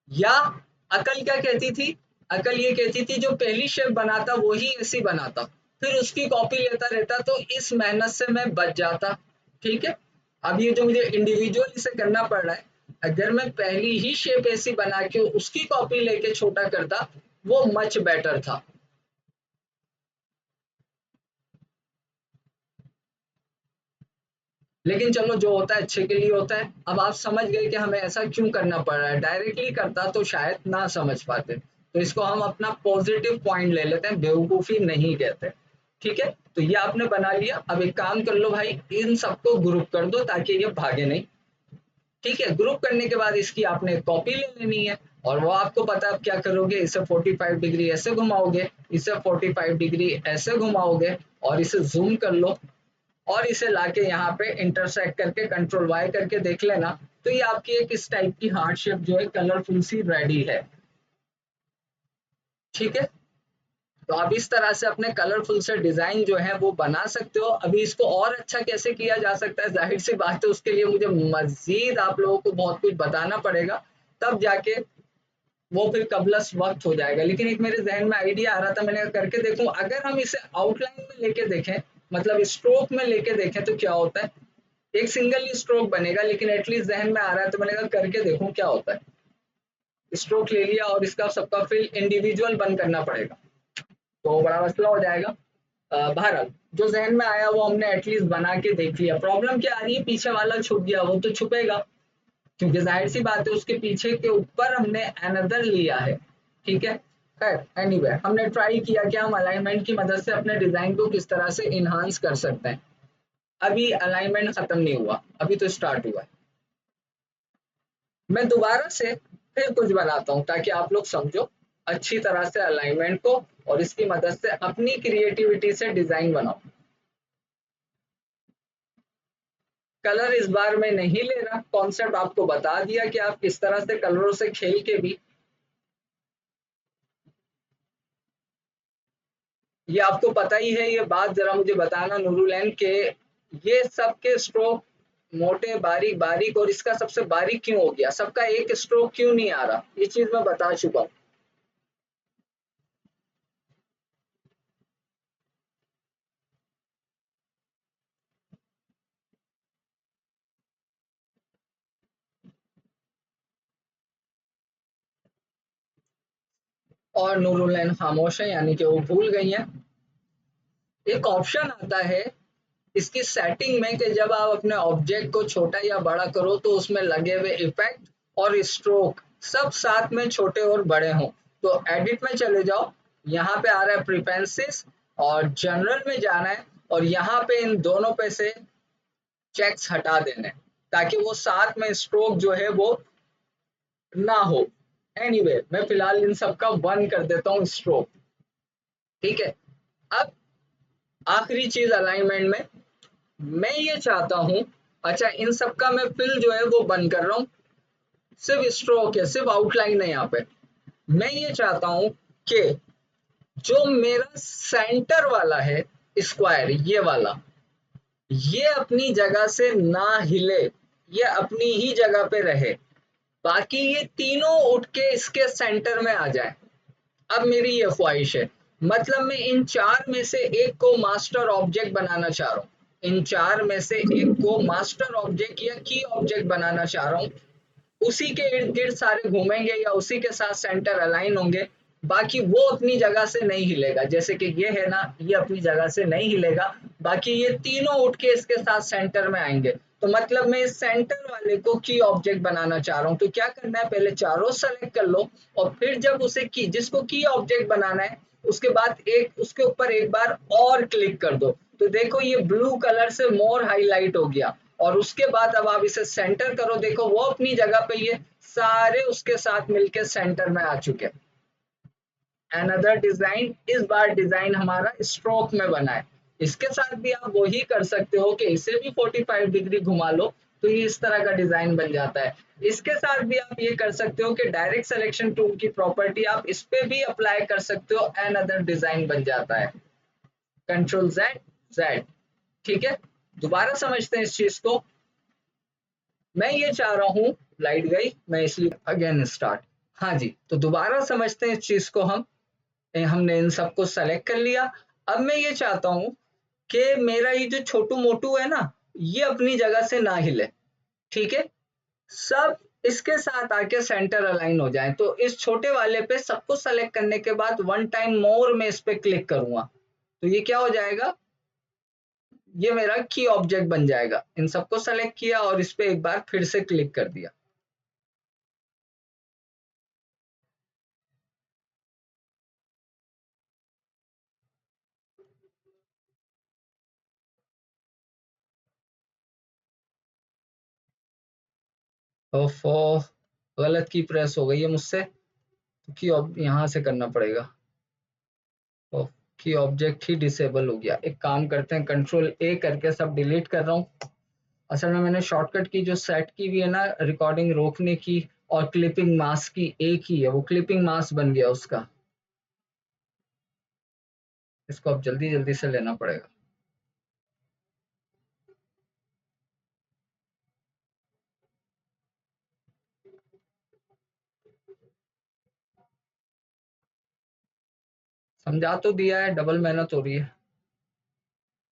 या अकल क्या कहती थी, अकल ये कहती थी जो पहली शेप बनाता वही ऐसी बनाता, फिर उसकी कॉपी लेता रहता, तो इस मेहनत से मैं बच जाता। ठीक है, अब ये जो मुझे इंडिविजुअल इसे करना पड़ रहा है, अगर मैं पहली ही शेप ऐसी बना के उसकी कॉपी लेके छोटा करता, वो मच बेटर था। लेकिन चलो, जो होता है अच्छे के लिए होता है। अब आप समझ गए कि हमें ऐसा क्यों करना पड़ रहा है। डायरेक्टली करता तो शायद ना समझ पाते, तो इसको हम अपना पॉजिटिव पॉइंट ले लेते हैं, बेवकूफी नहीं कहते। ठीक है, तो ये आपने बना लिया। अब एक काम कर लो भाई, इन सबको ग्रुप कर दो ताकि ये भागे नहीं। ठीक है, ग्रुप करने के बाद इसकी आपने कॉपी ले लेनी है, और वो आपको पता है आप क्या करोगे, इसे 45 डिग्री ऐसे घुमाओगे, इसे 45 डिग्री ऐसे घुमाओगे, और इसे जूम कर लो, और इसे लाके यहाँ पे इंटरसेक्ट करके कंट्रोल वाई करके देख लेना। तो ये आपकी एक इस टाइप की हार्ट शेप जो है कलरफुल सी रेडी है। ठीक है, तो आप इस तरह से अपने कलरफुल से डिजाइन जो है वो बना सकते हो। अभी इसको और अच्छा कैसे किया जा सकता है, जाहिर सी बात है उसके लिए मुझे मजीद आप लोगों को बहुत कुछ बताना पड़ेगा, तब जाके वो फिर कबलस वक्त हो जाएगा। लेकिन एक मेरे जहन में आइडिया आ रहा था, मैंने कहा करके देखूं, अगर हम इसे आउटलाइन में लेके देखें, मतलब स्ट्रोक में लेके देखें, तो क्या होता है। एक सिंगल ही स्ट्रोक बनेगा, लेकिन एटलीस्ट जहन में आ रहा है, तो मैंने कहा करके देखूं क्या होता है। स्ट्रोक ले लिया, और इसका सबका फिर इंडिविजुअल बंद करना पड़ेगा, तो बड़ा मसला हो जाएगा। बहरहाल, जो जहन में आया वो हमने एटलीस्ट बना के देख लिया। प्रॉब्लम क्या आ रही है, पीछे वाला छुप गया, वो तो छुपेगा, क्योंकि जाहिर सी बात है उसके पीछे के ऊपर हमने अनदर लिया है। ठीक है, खैर एनीवे, हमने ट्राई किया कि हम अलाइनमेंट की मदद से अपने डिजाइन को किस तरह से इनहांस कर सकते हैं। अभी अलाइनमेंट खत्म नहीं हुआ, अभी तो स्टार्ट हुआ है। मैं दोबारा से फिर कुछ बनाता हूँ ताकि आप लोग समझो अच्छी तरह से अलाइनमेंट को, और इसकी मदद से अपनी क्रिएटिविटी से डिजाइन बनाओ। कलर इस बार मैं नहीं ले रहा, कॉन्सेप्ट आपको बता दिया कि आप किस तरह से कलरों से खेल के भी, ये आपको पता ही है। ये बात जरा मुझे बताना नूरुलैन के, ये सब के स्ट्रोक मोटे बारीक बारीक, और इसका सबसे बारीक क्यों हो गया, सबका एक स्ट्रोक क्यों नहीं आ रहा, ये चीज मैं बता चुका हूँ। और नूरुलैन खामोश है, यानी कि वो भूल गई है। एक ऑप्शन आता है इसकी सेटिंग में कि जब आप अपने ऑब्जेक्ट को छोटा या बड़ा करो, तो उसमें लगे हुए इफेक्ट और स्ट्रोक सब साथ में छोटे और बड़े हों। तो एडिट में चले जाओ, यहाँ पे आ रहा है प्रिफरेंसेस, और जनरल में जाना है, और यहाँ पे इन दोनों पे से चेक्स हटा देने, ताकि वो साथ में स्ट्रोक जो है वो ना हो। एनीवे, मैं फिलहाल इन सबका बंद कर देता हूँ स्ट्रोक। ठीक है, अब आखिरी चीज अलाइनमेंट में मैं ये चाहता हूं, अच्छा इन सब का मैं फिल जो है वो बंद कर रहा हूं, सिर्फ स्ट्रोक है, सिर्फ आउटलाइन है यहाँ पे। मैं ये चाहता हूं कि जो मेरा सेंटर वाला है स्क्वायर, ये वाला, ये अपनी जगह से ना हिले, ये अपनी ही जगह पे रहे, बाकी ये तीनों उठ के इसके सेंटर में आ जाए। अब मेरी ये ख्वाहिश है, मतलब मैं इन चार में से एक को मास्टर ऑब्जेक्ट बनाना चाह रहा हूँ, इन चार में से एक को मास्टर ऑब्जेक्ट या की ऑब्जेक्ट बनाना चाह रहा हूँ। उसी के इर्द गिर्द सारे घूमेंगे या उसी के साथ सेंटर अलाइन होंगे, बाकी वो अपनी जगह से नहीं हिलेगा। जैसे कि ये है ना, ये अपनी जगह से नहीं हिलेगा, बाकी ये तीनों उठ के इसके साथ सेंटर में आएंगे। तो मतलब मैं इस सेंटर वाले को की ऑब्जेक्ट बनाना चाह रहा हूँ। तो क्या करना है, पहले चारों सेलेक्ट कर लो, और फिर जब उसे की, जिसको की ऑब्जेक्ट बनाना है, उसके बाद एक उसके ऊपर एक बार और क्लिक कर दो, तो देखो ये ब्लू कलर से मोर हाईलाइट हो गया। और उसके बाद अब आप इसे सेंटर करो, देखो वो अपनी जगह पे ये सारे उसके साथ मिलके सेंटर में आ चुके। अनदर डिजाइन, इस बार डिजाइन हमारा स्ट्रोक में बना है। इसके साथ भी आप वही कर सकते हो कि इसे भी 45 डिग्री घुमा लो, तो ये इस तरह का डिजाइन बन जाता है। इसके साथ भी आप ये कर सकते हो कि डायरेक्ट सिलेक्शन टूल की प्रॉपर्टी आप इस पे भी अप्लाई कर सकते हो, अनदर डिजाइन बन जाता है। Control Z, Z. ठीक है, दोबारा समझते हैं इस चीज को। मैं ये चाह रहा हूं, लाइट गई, मैं इसलिए अगेन स्टार्ट। हाँ जी, तो दोबारा समझते हैं इस चीज को हम। हमने इन सबको सेलेक्ट कर लिया। अब मैं ये चाहता हूं कि मेरा ये जो छोटू मोटू है ना, ये अपनी जगह से ना हिले। ठीक है, सब इसके साथ आके सेंटर अलाइन हो जाए। तो इस छोटे वाले पे सबको सेलेक्ट करने के बाद वन टाइम मोर में इस पे क्लिक करूंगा, तो ये क्या हो जाएगा, ये मेरा की ऑब्जेक्ट बन जाएगा। इन सबको सेलेक्ट किया और इस पे एक बार फिर से क्लिक कर दिया। ओफो, गलत की प्रेस हो गई है मुझसे, तो की यहाँ से करना पड़ेगा। की ऑब्जेक्ट ही डिसेबल हो गया। एक काम करते हैं, कंट्रोल ए करके सब डिलीट कर रहा हूँ। असल में मैंने शॉर्टकट की जो सेट की हुई है ना, रिकॉर्डिंग रोकने की और क्लिपिंग मास्क की एक ही है, वो क्लिपिंग मास्क बन गया उसका। इसको अब जल्दी जल्दी से लेना पड़ेगा। समझा तो दिया है, डबल मेहनत हो रही है।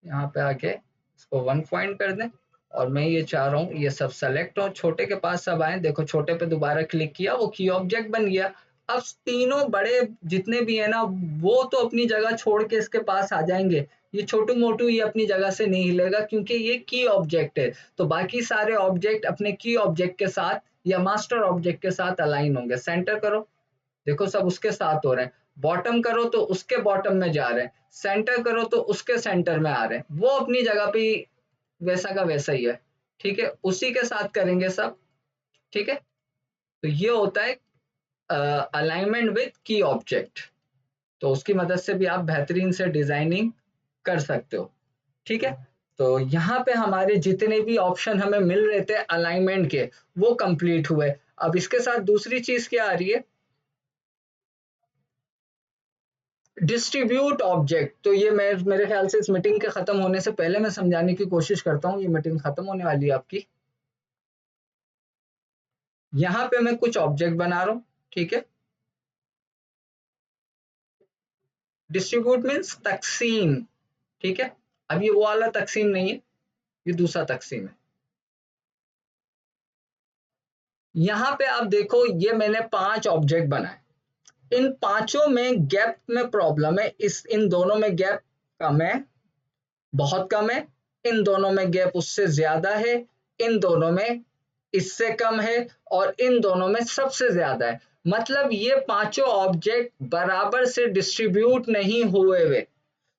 यहाँ पे आके इसको 1 पॉइंट कर दें। और मैं ये चाह रहा हूँ ये सब सेलेक्ट हो, छोटे के पास सब आए। देखो छोटे पे दोबारा क्लिक किया, वो की ऑब्जेक्ट बन गया। अब तीनों बड़े जितने भी है ना, वो तो अपनी जगह छोड़ के इसके पास आ जाएंगे। ये छोटू मोटू ये अपनी जगह से नहीं हिलेगा क्योंकि ये की ऑब्जेक्ट है। तो बाकी सारे ऑब्जेक्ट अपने की ऑब्जेक्ट के साथ या मास्टर ऑब्जेक्ट के साथ अलाइन होंगे। सेंटर करो, देखो सब उसके साथ हो रहे हैं। बॉटम करो तो उसके बॉटम में जा रहे हैं। सेंटर करो तो उसके सेंटर में आ रहे हैं। वो अपनी जगह पे वैसा का वैसा ही है। ठीक है, उसी के साथ करेंगे सब। ठीक है, तो ये होता है अलाइनमेंट विद की ऑब्जेक्ट। तो उसकी मदद से भी आप बेहतरीन से डिजाइनिंग कर सकते हो। ठीक है, तो यहाँ पे हमारे जितने भी ऑप्शन हमें मिल रहे थे अलाइनमेंट के, वो कंप्लीट हुए। अब इसके साथ दूसरी चीज क्या आ रही है, डिस्ट्रीब्यूट ऑब्जेक्ट। तो ये मैं मेरे ख्याल से इस मीटिंग के खत्म होने से पहले मैं समझाने की कोशिश करता हूँ। ये मीटिंग खत्म होने वाली है आपकी। यहाँ पे मैं कुछ ऑब्जेक्ट बना रहा हूँ। ठीक है, डिस्ट्रीब्यूट मीन्स तकसीम। ठीक है, अब ये वो वाला तकसीम नहीं है, ये दूसरा तकसीम है। यहाँ पे आप देखो, ये मैंने 5 ऑब्जेक्ट बनाए। इन पांचों में गैप में प्रॉब्लम है। इस इन दोनों में गैप कम है, बहुत कम है। इन दोनों में गैप उससे ज्यादा है। इन दोनों में इससे कम है। और इन दोनों में सबसे ज्यादा है। मतलब ये पांचों ऑब्जेक्ट बराबर से डिस्ट्रीब्यूट नहीं हुए हुए।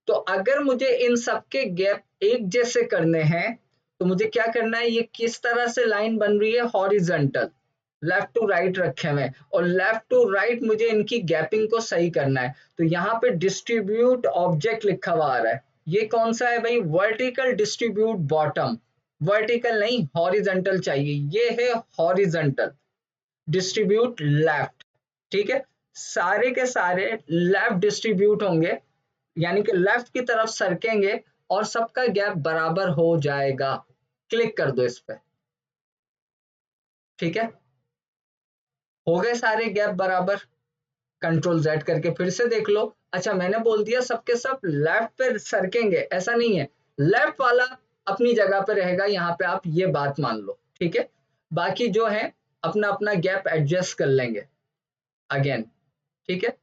तो अगर मुझे इन सबके गैप एक जैसे करने हैं, तो मुझे क्या करना है, ये किस तरह से लाइन बन रही है, हॉरिजॉन्टल, लेफ्ट टू राइट रखे हुए हैं, और लेफ्ट टू राइट मुझे इनकी गैपिंग को सही करना है। तो यहाँ पे डिस्ट्रीब्यूट ऑब्जेक्ट लिखा हुआ आ रहा है। ये कौन सा है भाई, वर्टिकल डिस्ट्रीब्यूट बॉटम। वर्टिकल नहीं, हॉरिजॉन्टल चाहिए। ये है हॉरिजॉन्टल डिस्ट्रीब्यूट लेफ्ट। ठीक है, सारे के सारे लेफ्ट डिस्ट्रीब्यूट होंगे, यानी कि लेफ्ट की तरफ सरकेंगे और सबका गैप बराबर हो जाएगा। क्लिक कर दो इस पे। ठीक है, हो गए सारे गैप बराबर। कंट्रोल जेड करके फिर से देख लो। अच्छा, मैंने बोल दिया सबके सब लेफ्ट पे सरकेंगे, ऐसा नहीं है। लेफ्ट वाला अपनी जगह पे रहेगा, यहाँ पे आप ये बात मान लो। ठीक है, बाकी जो है अपना अपना गैप एडजस्ट कर लेंगे अगेन। ठीक है,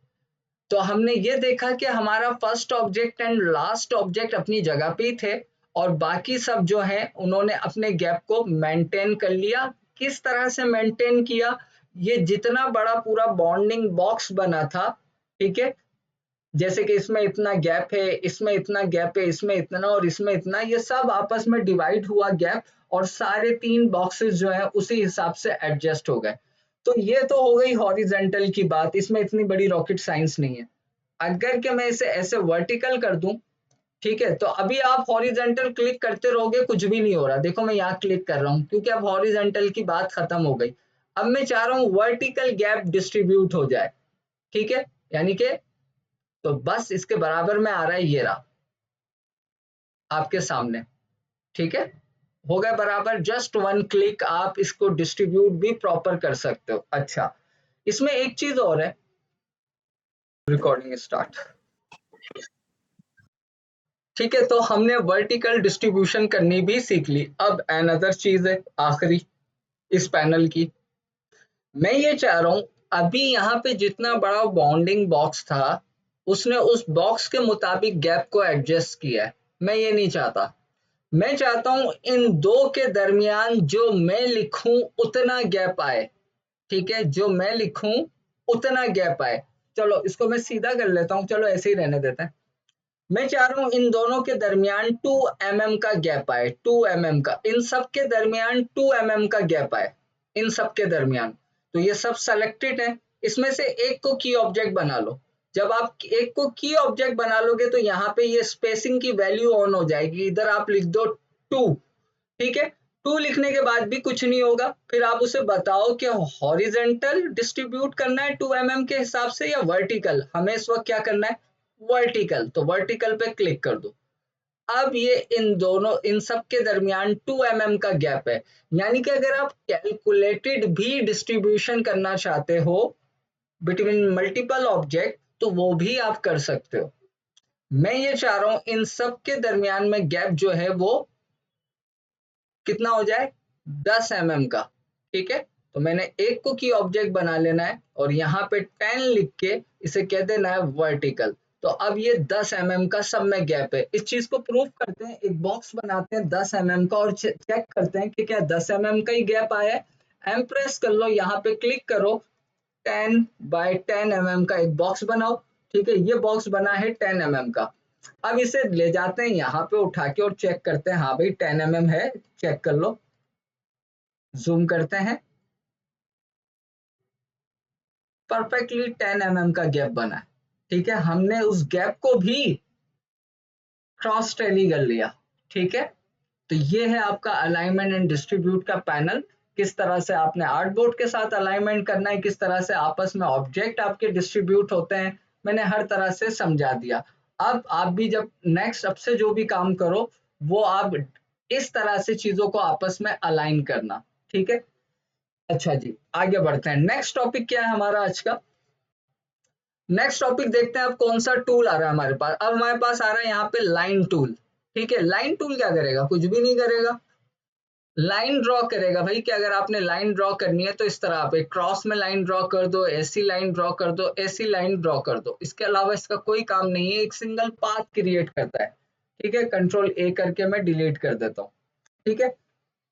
तो हमने ये देखा कि हमारा first object and last object अपनी जगह पे ही थे, और बाकी सब जो है उन्होंने अपने गैप को मेंटेन कर लिया। किस तरह से मेंटेन किया, ये जितना बड़ा पूरा बॉन्डिंग बॉक्स बना था, ठीक है, जैसे कि इसमें इतना गैप है, इसमें इतना गैप है, इसमें इतना और इसमें इतना, ये सब आपस में डिवाइड हुआ गैप, और सारे 3 बॉक्सेस जो है उसी हिसाब से एडजस्ट हो गए। तो ये तो हो गई हॉरिजेंटल की बात, इसमें इतनी बड़ी रॉकेट साइंस नहीं है। अगर के मैं इसे ऐसे वर्टिकल कर दूं, ठीक है, तो अभी आप हॉरिजेंटल क्लिक करते रहोगे, कुछ भी नहीं हो रहा। देखो मैं यहाँ क्लिक कर रहा हूँ क्योंकि अब हॉरिजेंटल की बात खत्म हो गई। अब मैं चाह रहा हूँ वर्टिकल गैप डिस्ट्रीब्यूट हो जाए। ठीक है, यानी कि तो बस इसके बराबर में आ रहा है, ये रहा आपके सामने। ठीक है, हो गया बराबर। जस्ट 1 क्लिक आप इसको डिस्ट्रीब्यूट भी प्रॉपर कर सकते हो। अच्छा, इसमें एक चीज और है, रिकॉर्डिंग स्टार्ट। ठीक है, तो हमने वर्टिकल डिस्ट्रीब्यूशन करनी भी सीख ली। अब अनदर चीज है आखिरी इस पैनल की, मैं ये चाह रहा हूं, अभी यहाँ पे जितना बड़ा बाउंडिंग बॉक्स था उसने उस बॉक्स के मुताबिक गैप को एडजस्ट किया है। मैं ये नहीं चाहता, मैं चाहता हूं इन दो के दरमियान जो मैं लिखूं उतना गैप आए। ठीक है, जो मैं लिखूं उतना गैप आए। चलो इसको मैं सीधा कर लेता हूं, चलो ऐसे ही रहने देते हैं। मैं चाह रहा हूं इन दोनों के दरमियान 2 mm का गैप आए, 2 mm का, इन सब के दरमियान 2 mm का गैप आए, इन सब के दरमियान। तो ये सब सेलेक्टेड है, इसमें से एक को की ऑब्जेक्ट बना लो। जब आप एक को की ऑब्जेक्ट बना लोगे तो यहाँ पे ये स्पेसिंग की वैल्यू ऑन हो जाएगी, इधर आप लिख दो 2। ठीक है, 2 लिखने के बाद भी कुछ नहीं होगा, फिर आप उसे बताओ कि हॉरिजेंटल डिस्ट्रीब्यूट करना है 2 mm के हिसाब से या वर्टिकल, हमें इस वक्त क्या करना है, वर्टिकल। तो वर्टिकल पे क्लिक कर दो। अब ये इन दोनों, इन सब के दरमियान 2 mm का गैप है, यानी कि अगर आप कैलकुलेटेड भी डिस्ट्रीब्यूशन करना चाहते हो बिटवीन मल्टीपल ऑब्जेक्ट तो वो भी आप कर सकते हो। मैं ये चाह रहा हूं इन सब के दरमियान में गैप जो है वो कितना हो जाए, 10 mm का। ठीक है, तो मैंने एक को की ऑब्जेक्ट बना लेना है और यहाँ पे 10 लिख के इसे कह देना है वर्टिकल। तो अब ये 10 mm का सब में गैप है। इस चीज को प्रूव करते हैं, एक बॉक्स बनाते हैं 10 mm का और चेक करते हैं कि क्या 10 mm का ही गैप आया है। एम प्रेस कर लो, यहाँ पे क्लिक करो, 10 by 10 mm का एक बॉक्स बनाओ। ठीक है, ये बॉक्स बना है 10 mm का। अब इसे ले जाते हैं यहाँ पे उठा के और चेक करते हैं, हाँ भाई 10 mm है, चेक कर लो। जूम करते हैं, परफेक्टली 10 mm का गैप बना है। ठीक है, हमने उस गैप को भी क्रॉस टैली कर लिया। ठीक है, तो ये है आपका अलाइनमेंट एंड डिस्ट्रीब्यूट का पैनल। किस तरह से आपने आर्टबोर्ड के साथ अलाइनमेंट करना है, किस तरह से आपस में ऑब्जेक्ट आपके डिस्ट्रीब्यूट होते हैं, मैंने हर तरह से समझा दिया। अब आप भी जब नेक्स्ट अब से जो भी काम करो वो आप इस तरह से चीजों को आपस में अलाइन करना। ठीक है, अच्छा जी, आगे बढ़ते हैं। नेक्स्ट टॉपिक क्या है हमारा आज का, नेक्स्ट टॉपिक देखते हैं अब कौन सा टूल आ रहा है हमारे पास। अब हमारे पास आ रहा है यहाँ पे लाइन टूल। ठीक है, लाइन टूल क्या करेगा, कुछ भी नहीं करेगा, लाइन ड्रॉ करेगा भाई। कि अगर आपने लाइन ड्रॉ करनी है तो इस तरह आप एक क्रॉस में लाइन ड्रॉ कर दो, ऐसी लाइन ड्रॉ कर दो, ऐसी लाइन ड्रॉ कर दो, इसके अलावा इसका कोई काम नहीं है, एक सिंगल पाथ क्रिएट करता है। ठीक है, कंट्रोल ए करके मैं डिलीट कर देता हूँ। ठीक है,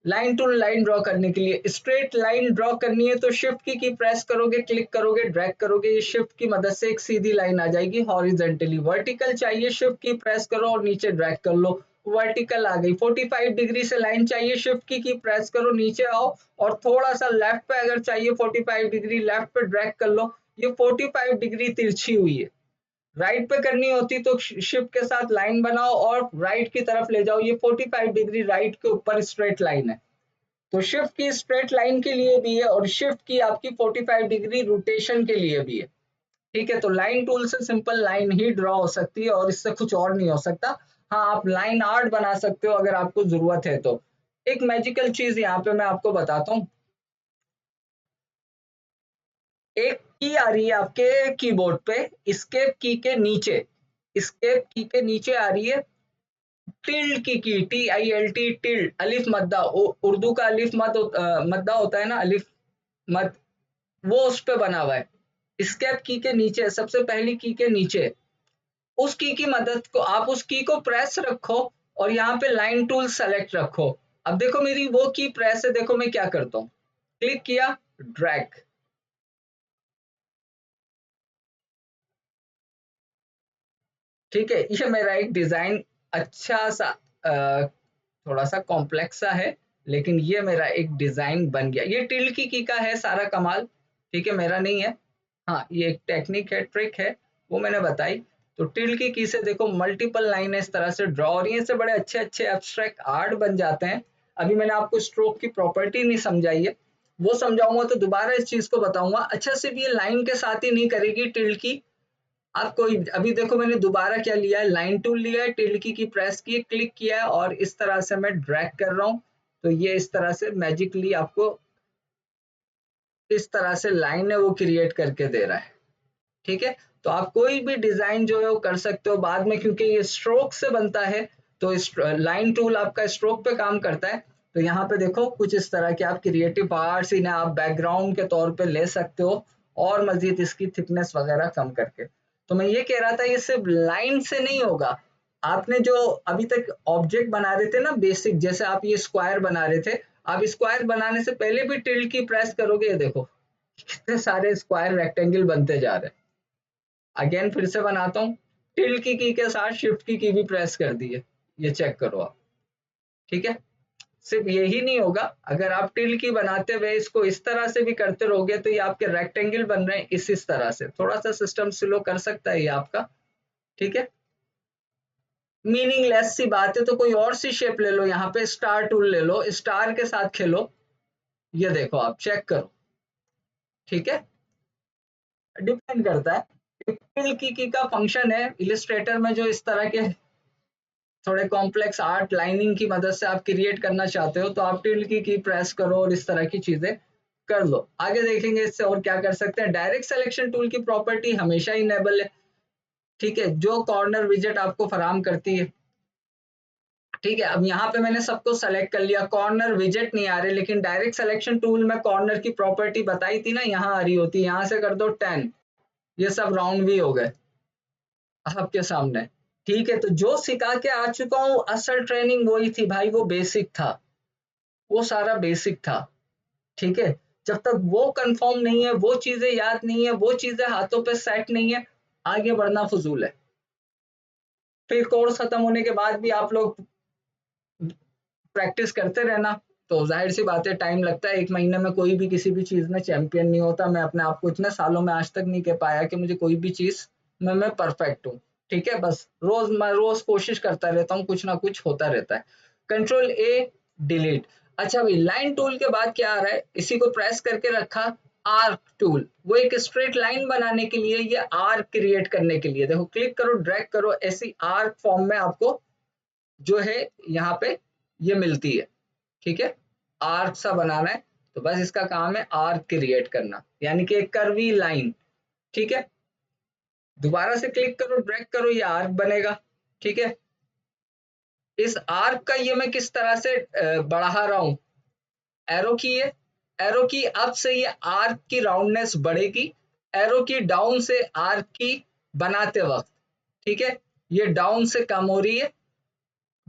लाइन टू लाइन ड्रॉ करने के लिए, स्ट्रेट लाइन ड्रॉ करनी है तो शिफ्ट की प्रेस करोगे, क्लिक करोगे, ड्रैग करोगे, ये शिफ्ट की मदद से एक सीधी लाइन आ जाएगी हॉरिजेंटली। वर्टिकल चाहिए, शिफ्ट की प्रेस करो और नीचे ड्रैग कर लो, वर्टिकल आ गई। 45 डिग्री से लाइन चाहिए, शिफ्ट की प्रेस करो, नीचे आओ और थोड़ा सा लेफ्ट पे अगर चाहिए 45 डिग्री, लेफ्ट पे ड्रैग कर लो, ये 45 डिग्री तिरछी हुई है। राइट पे करनी होती तो शिफ्ट के साथ लाइन बनाओ और राइट की तरफ ले जाओ, ये 45 डिग्री राइट के ऊपर स्ट्रेट लाइन है। तो शिफ्ट की स्ट्रेट लाइन के लिए भी है और शिफ्ट की आपकी 45 डिग्री रोटेशन के लिए भी है। ठीक है, तो लाइन टूल से सिंपल लाइन ही ड्रॉ हो सकती है और इससे कुछ और नहीं हो सकता। हाँ, आप लाइन आर्ट बना सकते हो अगर आपको जरूरत है तो। एक मैजिकल चीज यहाँ पे मैं आपको बताता हूँ, एक की आ रही है आपके कीबोर्ड पे, स्केप की के नीचे, स्केप की के नीचे आ रही है टिल्ड की, TILT, टिल्ड, अलिफ मद्दा, उर्दू का अलिफ मद्दा होता है ना, अलिफ मद, वो उस पे बना हुआ है। स्केप की के नीचे, सबसे पहली की के नीचे, उस की मदद को आप उस की को प्रेस रखो और यहाँ पे लाइन टूल सेलेक्ट रखो। अब देखो मेरी वो की प्रेस है, देखो मैं क्या करता हूँ, क्लिक किया, ड्रैग। ठीक है, ये मेरा एक डिजाइन अच्छा सा थोड़ा सा कॉम्प्लेक्स सा है, लेकिन ये मेरा एक डिजाइन बन गया। ये टिल्ड की का है सारा कमाल। ठीक है, मेरा नहीं है। हाँ, ये एक टेक्निक है, ट्रिक है, वो मैंने बताई। तो टिल्ड की से देखो मल्टीपल लाइन इस तरह से ड्रॉ हो रही है, इससे बड़े अच्छे अच्छे एब्स्ट्रैक्ट आर्ट बन जाते हैं। अभी मैंने आपको स्ट्रोक की प्रॉपर्टी नहीं समझाई है, वो समझाऊंगा तो दोबारा इस चीज को बताऊंगा। अच्छा, सिर्फ ये लाइन के साथ ही नहीं करेगी टिल्ड की, आप कोई, अभी देखो मैंने दोबारा क्या लिया है, लाइन टूल लिया है, टिल्ड की प्रेस की, क्लिक किया है और इस तरह से मैं ड्रैग कर रहा हूँ। तो ये इस तरह से मैजिकली आपको इस तरह से लाइन है वो क्रिएट करके दे रहा है। ठीक है, तो आप कोई भी डिजाइन जो है वो कर सकते हो बाद में, क्योंकि ये स्ट्रोक से बनता है तो लाइन टूल आपका स्ट्रोक पे काम करता है। तो यहाँ पे देखो कुछ इस तरह के आप क्रिएटिव पार्ट्स इन्हें आप बैकग्राउंड के तौर पे ले सकते हो और मजीद इसकी थिकनेस वगैरह कम करके। तो मैं ये कह रहा था ये सिर्फ लाइन से नहीं होगा। आपने जो अभी तक ऑब्जेक्ट बना रहे थे ना बेसिक, जैसे आप ये स्क्वायर बना रहे थे, आप स्क्वायर बनाने से पहले भी टिल्ट की प्रेस करोगे, ये देखो कितने सारे स्क्वायर रेक्टेंगल बनते जा रहे हैं। अगेन फिर से बनाता हूँ, टिल्ट की के साथ शिफ्ट की भी प्रेस कर दी है, ये चेक करो आप। ठीक है, सिर्फ यही नहीं होगा, अगर आप टिल्ट की बनाते हुए इसको इस तरह से भी करते रहोगे तो ये आपके रेक्टेंगल बन रहे हैं इस तरह से। थोड़ा सा सिस्टम स्लो कर सकता है ये आपका। ठीक है, मीनिंगलेस सी बात है तो कोई और सी शेप ले लो, यहाँ पे स्टार टूल ले लो, स्टार के साथ खेलो, ये देखो आप चेक करो। ठीक है, डिपेंड करता है, टिल्ट की का फंक्शन है इलिस्ट्रेटर में, जो इस तरह के थोड़े कॉम्प्लेक्स आर्ट लाइनिंग की मदद से आप क्रिएट करना चाहते हो तो आप टिल्ट की प्रेस करो और इस तरह की चीजें कर लो। आगे देखेंगे इससे और क्या कर सकते हैं। डायरेक्ट सिलेक्शन टूल की प्रॉपर्टी हमेशा इनेबल है। ठीक है, जो कॉर्नर विजेट आपको फराम करती है। ठीक है, अब यहाँ पे मैंने सबको सेलेक्ट कर लिया, कॉर्नर विजेट नहीं आ रहे, लेकिन डायरेक्ट सिलेक्शन टूल में कॉर्नर की प्रॉपर्टी बताई थी ना, यहाँ आ रही होती है, यहाँ से कर दो 10, ये सब राउंड भी हो गए आपके सामने। ठीक है, तो जो सिखा के आ चुका हूँ असल ट्रेनिंग वही थी भाई, वो बेसिक था, वो सारा बेसिक था। ठीक है, जब तक वो कंफर्म नहीं है, वो चीजें याद नहीं है, वो चीजें हाथों पे सेट नहीं है, आगे बढ़ना फजूल है। फिर कोर्स खत्म होने के बाद भी आप लोग प्रैक्टिस करते रहना, तो जाहिर सी बात है टाइम लगता है, 1 महीने में कोई भी किसी भी चीज में चैंपियन नहीं होता। मैं अपने आप को इतने सालों में आज तक नहीं कह पाया कि मुझे कोई भी चीज में मैं परफेक्ट हूँ। ठीक है, बस मैं रोज कोशिश करता रहता हूँ, कुछ ना कुछ होता रहता है। कंट्रोल ए, डिलीट। अच्छा भाई, लाइन टूल के बाद क्या आ रहा है, इसी को प्रेस करके रखा, आर्क टूल, वो एक स्ट्रेट लाइन बनाने के लिए, ये आर्क क्रिएट करने के लिए, देखो क्लिक करो ड्रैग करो, ऐसी आर्क फॉर्म में आपको जो है यहाँ पे ये मिलती है। ठीक है, आर्क सा बनाना है, तो बस इसका काम है आर्क क्रिएट करना, यानी कि एक कर्वी लाइन। ठीक है, दोबारा से क्लिक करो ड्रैग करो, ये आर्क बनेगा। ठीक है, इस आर्क का ये मैं किस तरह से बढ़ा रहा हूं, एरो की है, एरो की अप से ये आर्क की राउंडनेस बढ़ेगी, एरो की डाउन से आर्क की बनाते वक्त। ठीक है, ये डाउन से कम हो रही है,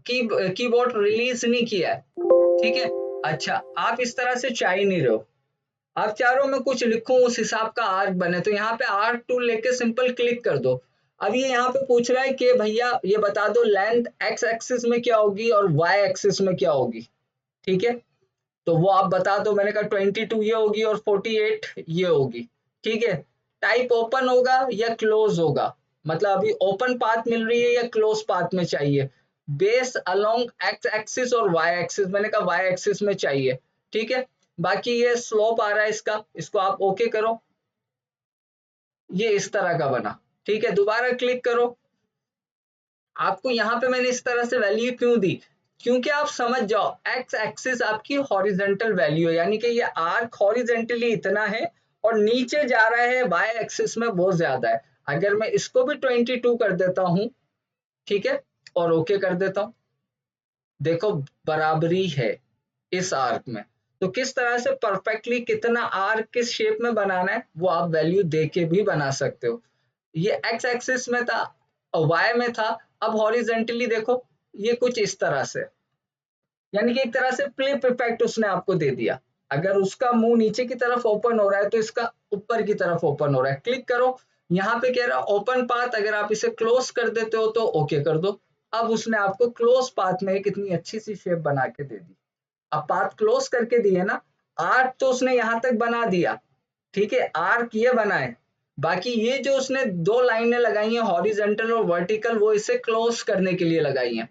कीबोर्ड रिलीज नहीं किया है। ठीक है, अच्छा आप इस तरह से चाह ही नहीं रहे हो, आप चाह रहे हो मैं कुछ लिखूं उस हिसाब का आर्क बने, तो यहाँ पे आर्क टूल लेके सिंपल क्लिक कर दो। अब ये यहाँ पे पूछ रहा है कि भैया ये बता दो लेंथ एक्स एक्सिस में क्या होगी और वाई एक्सिस में क्या होगी। ठीक है, तो वो आप बता दो, मैंने कहा 22 ये होगी और 48 ये होगी। ठीक है, टाइप ओपन होगा या क्लोज होगा, मतलब अभी ओपन पाथ मिल रही है या क्लोज पाथ में चाहिए। बेस अलोंग एक्स एक्सिस और वाई एक्सिस, मैंने कहा वाई एक्सिस में चाहिए। ठीक है, बाकी ये स्लोप आ रहा है इसका, इसको आप ओके करो, ये इस तरह का बना। ठीक है, दोबारा क्लिक करो, आपको यहाँ पे मैंने इस तरह से वैल्यू क्यों दी, क्योंकि आप समझ जाओ एक्स एक्सिस आपकी हॉरिजेंटल वैल्यू है, यानी कि ये आर्क हॉरिजेंटली इतना है और नीचे जा रहा है वाई एक्सिस में बहुत ज्यादा है। अगर मैं इसको भी 22 कर देता हूँ, ठीक है, और ओके कर देता हूँ, देखो बराबरी है इस आर्क में। तो किस तरह से परफेक्टली कितना आर्क किस शेप में बनाना है वो आप वैल्यू दे के भी बना सकते हो। ये एक्स एक्सिस में था और वाई में था, अब हॉरिजेंटली देखो ये कुछ इस तरह से, यानी कि एक तरह से फ्लिप इफेक्ट उसने आपको दे दिया। अगर उसका मुंह नीचे की तरफ ओपन हो रहा है तो इसका ऊपर की तरफ ओपन हो रहा है। क्लिक करो, यहाँ पे कह रहा है ओपन पाथ, अगर आप इसे क्लोज कर देते हो तो ओके कर दो। अब उसने आपको क्लोज पाथ में कितनी अच्छी सी शेप बना के दे दी। अब पाथ क्लोज करके दिए ना, आर्क तो उसने यहाँ तक बना दिया। ठीक है, आर्क ये बना है, बाकी ये जो उसने दो लाइनें लगाई हैं हॉरिजेंटल और वर्टिकल, वो इसे क्लोज करने के लिए लगाई हैं।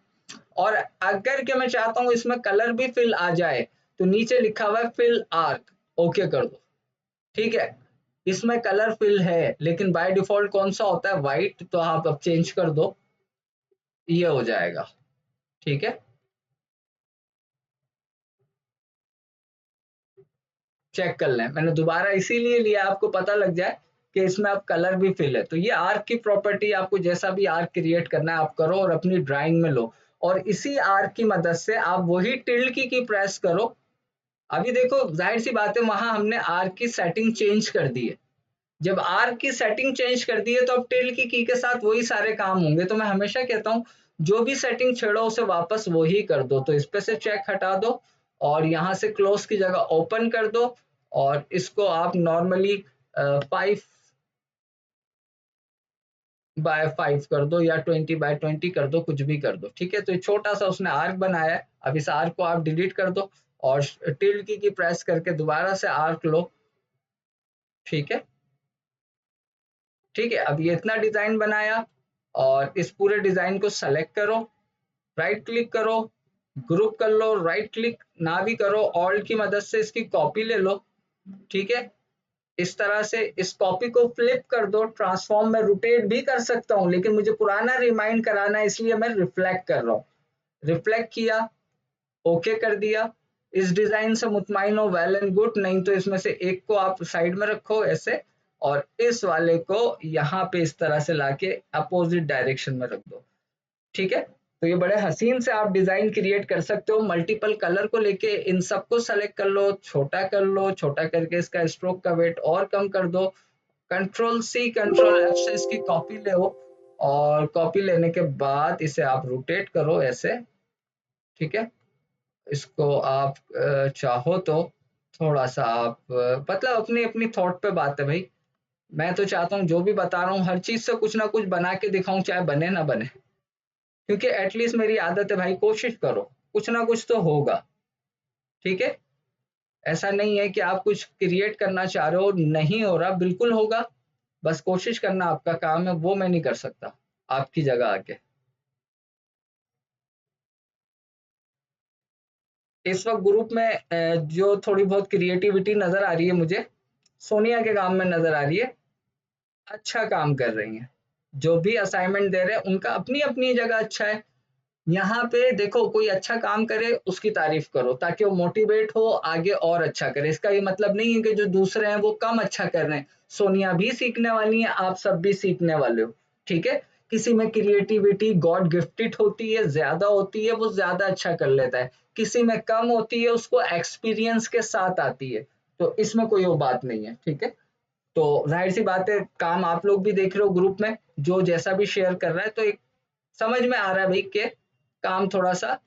और अगर के मैं चाहता हूं इसमें कलर भी फिल आ जाए, तो नीचे लिखा हुआ है फिल आर्क, ओके कर दो। ठीक है, इसमें कलर फिल है, लेकिन बाय डिफॉल्ट कौन सा होता है, व्हाइट, तो आप अब चेंज कर दो, ये हो जाएगा। ठीक है, चेक कर लें। मैंने दोबारा इसीलिए लिया आपको पता लग जाए कि इसमें अब कलर भी फिल है। तो ये आर्क की प्रॉपर्टी, आपको जैसा भी आर्क क्रिएट करना है आप करो और अपनी ड्राइंग में लो, और इसी आर्क की मदद से आप वही टिल्ड की प्रेस करो। अभी देखो जाहिर सी बात है वहां हमने आर्क की सेटिंग चेंज कर दी है। जब आर्क की सेटिंग चेंज कर दी है तो अब टिल्ड की के साथ वही सारे काम होंगे। तो मैं हमेशा कहता हूँ जो भी सेटिंग छेड़ो उसे वापस वही कर दो। तो इस पे से चेक हटा दो और यहाँ से क्लोज की जगह ओपन कर दो, और इसको आप नॉर्मली 5x5 कर दो या 20x20 कर दो, कुछ भी कर दो, ठीक है। तो ये छोटा सा उसने आर्क बनाया है। अब इस आर्क को आप डिलीट कर दो और टिल्ड की प्रेस करके दोबारा से आर्क लो, ठीक है। ठीक है, अब ये इतना डिजाइन बनाया और इस पूरे डिजाइन को सेलेक्ट करो, राइट क्लिक करो, ग्रुप कर लो, राइट क्लिक ना भी करो, ऑल्ट की मदद से इसकी कॉपी ले लो, ठीक है। इस तरह से इस कॉपी को फ्लिप कर दो, ट्रांसफॉर्म में रोटेट भी कर सकता हूँ लेकिन मुझे पुराना रिमाइंड कराना है इसलिए मैं रिफ्लेक्ट कर रहा हूँ। रिफ्लेक्ट किया, ओके कर दिया। इस डिजाइन से मुतमाइन हो, वेल एंड गुड, नहीं तो इसमें से एक को आप साइड में रखो ऐसे, और इस वाले को यहाँ पे इस तरह से लाके अपोजिट डायरेक्शन में रख दो, ठीक है। तो ये बड़े हसीन से आप डिजाइन क्रिएट कर सकते हो। मल्टीपल कलर को लेके इन सबको सेलेक्ट कर लो, छोटा कर लो, छोटा करके इसका स्ट्रोक का वेट और कम कर दो, कंट्रोल सी कंट्रोल एफ से इसकी कॉपी ले, और कॉपी लेने के बाद इसे आप रोटेट करो ऐसे, ठीक है। इसको आप चाहो तो थोड़ा सा आप मतलब अपनी अपनी थॉट पे बात है भाई। मैं तो चाहता हूँ जो भी बता रहा हूँ हर चीज से कुछ ना कुछ बना के दिखाऊं, चाहे बने ना बने, क्योंकि एटलीस्ट मेरी आदत है भाई, कोशिश करो, कुछ ना कुछ तो होगा, ठीक है। ऐसा नहीं है कि आप कुछ क्रिएट करना चाह रहे हो नहीं हो रहा, बिल्कुल होगा, बस कोशिश करना आपका काम है, वो मैं नहीं कर सकता आपकी जगह आके। इस वक्त ग्रुप में जो थोड़ी बहुत क्रिएटिविटी नजर आ रही है मुझे, सोनिया के काम में नजर आ रही है, अच्छा काम कर रही हैं। जो भी असाइनमेंट दे रहे हैं उनका अपनी अपनी जगह अच्छा है। यहाँ पे देखो कोई अच्छा काम करे उसकी तारीफ करो ताकि वो मोटिवेट हो आगे और अच्छा करे। इसका ये मतलब नहीं है कि जो दूसरे हैं वो कम अच्छा कर रहे हैं। सोनिया भी सीखने वाली है, आप सब भी सीखने वाले हो, ठीक है। किसी में क्रिएटिविटी गॉड गिफ्टेड होती है, ज्यादा होती है, वो ज्यादा अच्छा कर लेता है। किसी में कम होती है, उसको एक्सपीरियंस के साथ आती है। तो इसमें कोई वो बात नहीं है, ठीक है। तो जाहिर सी बात है काम आप लोग भी देख रहे हो ग्रुप में, जो जैसा भी शेयर कर रहा है, तो एक समझ में आ रहा है भाई कि काम थोड़ा सा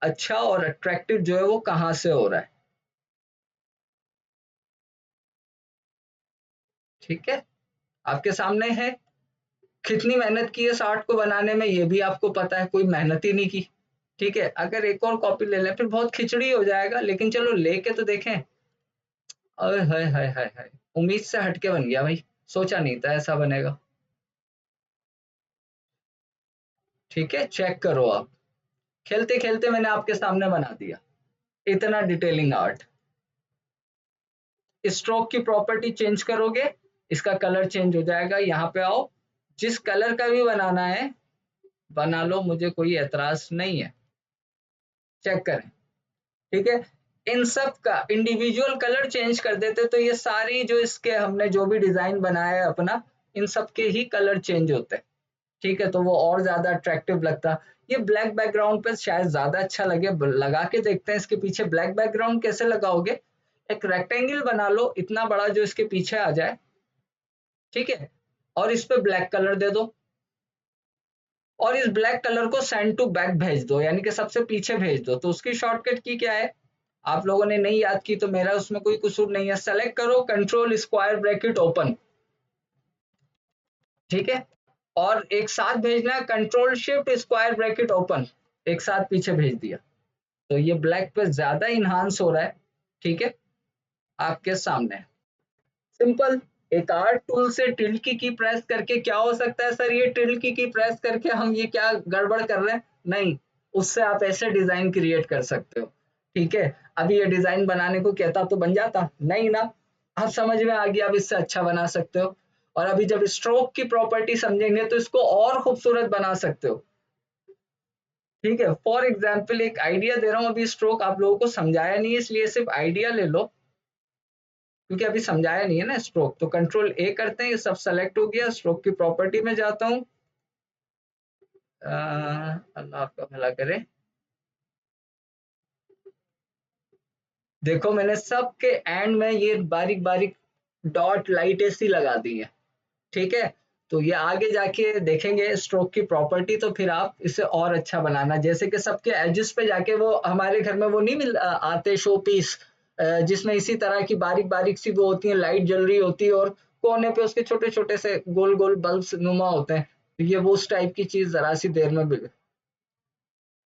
अच्छा और अट्रैक्टिव जो है वो कहाँ से हो रहा है, ठीक है। आपके सामने है कितनी मेहनत की है 60 को बनाने में, ये भी आपको पता है, कोई मेहनत ही नहीं की, ठीक है। अगर एक और कॉपी ले लें फिर बहुत खिचड़ी हो जाएगा, लेकिन चलो लेके तो देखें। अरे हाय हाय हाय हाय, उम्मीद से हटके बन गया भाई, सोचा नहीं था ऐसा बनेगा, ठीक है। चेक करो आप, खेलते खेलते मैंने आपके सामने बना दिया इतना डिटेलिंग आर्ट। स्ट्रोक की प्रॉपर्टी चेंज करोगे, इसका कलर चेंज हो जाएगा। यहाँ पे आओ, जिस कलर का भी बनाना है बना लो, मुझे कोई एतराज नहीं है। चेक करें, ठीक है। इन सब का इंडिविजुअल कलर चेंज कर देते तो ये सारी जो इसके हमने जो भी डिजाइन बनाया है अपना, इन सब के ही कलर चेंज होते हैं, ठीक है। तो वो और ज्यादा अट्रैक्टिव लगता। ये ब्लैक बैकग्राउंड पे शायद ज्यादा अच्छा लगे, लगा के देखते हैं इसके पीछे ब्लैक बैकग्राउंड कैसे लगाओगे। एक रेक्टेंगल बना लो इतना बड़ा जो इसके पीछे आ जाए, ठीक है, और इस पे ब्लैक कलर दे दो, और इस ब्लैक कलर को सेंड टू बैक भेज दो, यानी कि सबसे पीछे भेज दो। तो उसकी शॉर्टकट की क्या है, आप लोगों ने नहीं याद की तो मेरा उसमें कोई कसूर नहीं है। सेलेक्ट करो, कंट्रोल स्क्वायर ब्रैकेट ओपन, ठीक है, और एक साथ भेजना है control shift square bracket open, एक साथ पीछे भेज दिया। तो ये ब्लैक पे ज्यादा इनहांस हो रहा है, ठीक है, आपके सामने सिंपल। एक आर्ट टूल से टिल्ड की प्रेस करके क्या हो सकता है सर, ये टिल्ड की प्रेस करके हम ये क्या गड़बड़ कर रहे हैं, नहीं, उससे आप ऐसे डिजाइन क्रिएट कर सकते हो, ठीक है। अभी ये डिजाइन बनाने को कहता तो बन जाता नहीं ना, आप समझ में आ गया, अब इससे अच्छा बना सकते हो। और अभी जब स्ट्रोक की प्रॉपर्टी समझेंगे तो इसको और खूबसूरत बना सकते हो, ठीक है। फॉर एग्जाम्पल एक आइडिया दे रहा हूँ, अभी स्ट्रोक आप लोगों को समझाया नहीं है इसलिए सिर्फ आइडिया ले लो। क्योंकि अभी समझाया नहीं है ना स्ट्रोक। तो कंट्रोल ए करते हैं, ये सब सेलेक्ट हो गया। स्ट्रोक की प्रॉपर्टी में जाता हूँ। अल्लाह आपका भला करे। देखो मैंने सबके एंड में ये बारीक बारीक डॉट लाइट ऐसी लगा दी है, ठीक है। तो ये आगे जाके देखेंगे स्ट्रोक की प्रॉपर्टी, तो फिर आप इसे और अच्छा बनाना। जैसे कि सबके एजेस पे जाके, वो हमारे घर में वो नहीं आते शो पीस, जिसमें इसी तरह की बारीक बारीक सी वो होती है, लाइट जल रही होती है और कोने पे उसके छोटे छोटे से गोल गोल बल्ब नुमा होते हैं। तो ये वो उस टाइप की चीज जरा सी देर में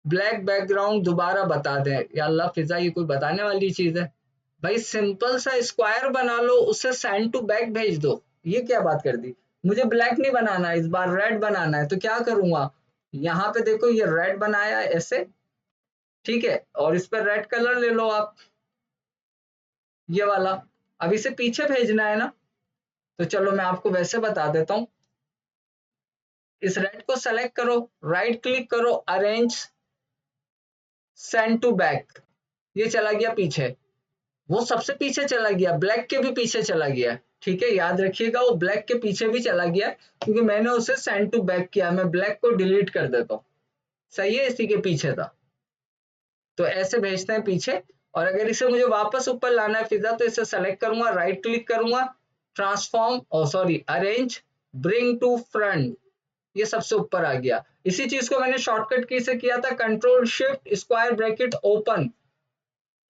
ब्लैक बैकग्राउंड दोबारा बता दें, या अल्लाह फिजा, ये कोई बताने वाली चीज है? भाई सिंपल सा स्क्वायर बना लो, उससे सेंड टू बैक भेज दो। ये क्या बात कर दी? मुझे ब्लैक नहीं बनाना है, इस बार रेड बनाना है, तो क्या करूंगा? यहाँ पे देखो ये रेड बनाया ऐसे, ठीक है, और इस पर रेड कलर ले लो आप, ये वाला। अब इसे पीछे भेजना है ना, तो चलो मैं आपको वैसे बता देता हूँ। इस रेड को सेलेक्ट करो, राइट क्लिक करो, अरेंज, सेंड टू बैक, ये चला गया पीछे। वो सबसे पीछे चला गया, ब्लैक के भी पीछे चला गया, ठीक है, याद रखिएगा वो ब्लैक के पीछे भी चला गया, क्योंकि मैंने उसे सेंड टू बैक किया। मैं ब्लैक को डिलीट कर देता हूँ, सही है, इसी के पीछे था। तो ऐसे भेजते हैं पीछे। और अगर इसे मुझे वापस ऊपर लाना है फिजा, तो इसे सेलेक्ट करूंगा, राइट क्लिक करूंगा, transform, oh sorry, arrange, bring to front, ये सबसे ऊपर आ गया। इसी चीज को मैंने शॉर्टकट की से किया था, control shift square bracket open,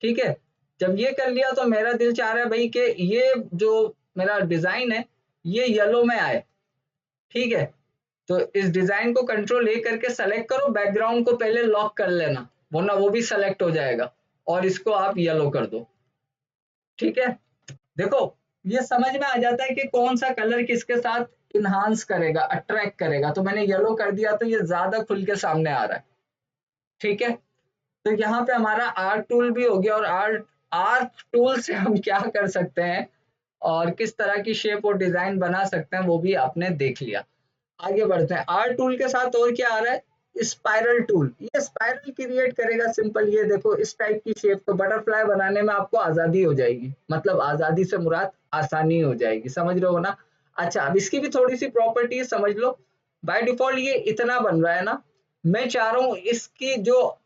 ठीक है। जब ये कर लिया तो मेरा दिल चाह रहा है भाई कि ये जो मेरा डिजाइन है ये येलो में आए, ठीक है। तो इस डिजाइन को कंट्रोल ए करके सेलेक्ट करो, बैकग्राउंड को पहले लॉक कर लेना, वरना वो भी सेलेक्ट हो जाएगा, और इसको आप येलो कर दो, ठीक है। देखो ये समझ में आ जाता है कि कौन सा कलर किसके साथ इन्हांस करेगा, अट्रैक्ट करेगा। तो मैंने येलो कर दिया तो ये ज्यादा खुल के सामने आ रहा है, ठीक है। तो यहाँ पे हमारा आर्क टूल भी हो गया, और आर्क आर्क टूल से हम क्या कर सकते हैं और किस तरह की शेप और डिजाइन बना सकते हैं वो भी आपने देख लिया। आगे बढ़ते हैं, आर्क टूल के साथ और क्या आ रहा है? Spiral tool. ये स्पाइरल क्रिएट करेगा, सिंपल, ये देखो इस टाइप की शेप। तो बटरफ्लाई बनाने में आपको आजादी हो जाएगी, मतलब आजादी से मुराद आसानी हो जाएगी, समझ रहे हो ना? अच्छा, अब इसकी भी थोड़ी सी प्रॉपर्टी समझ लो। बाय डिफॉल्ट ये इतना बन रहा है ना, मैं चाह रहा हूँ इसकी जो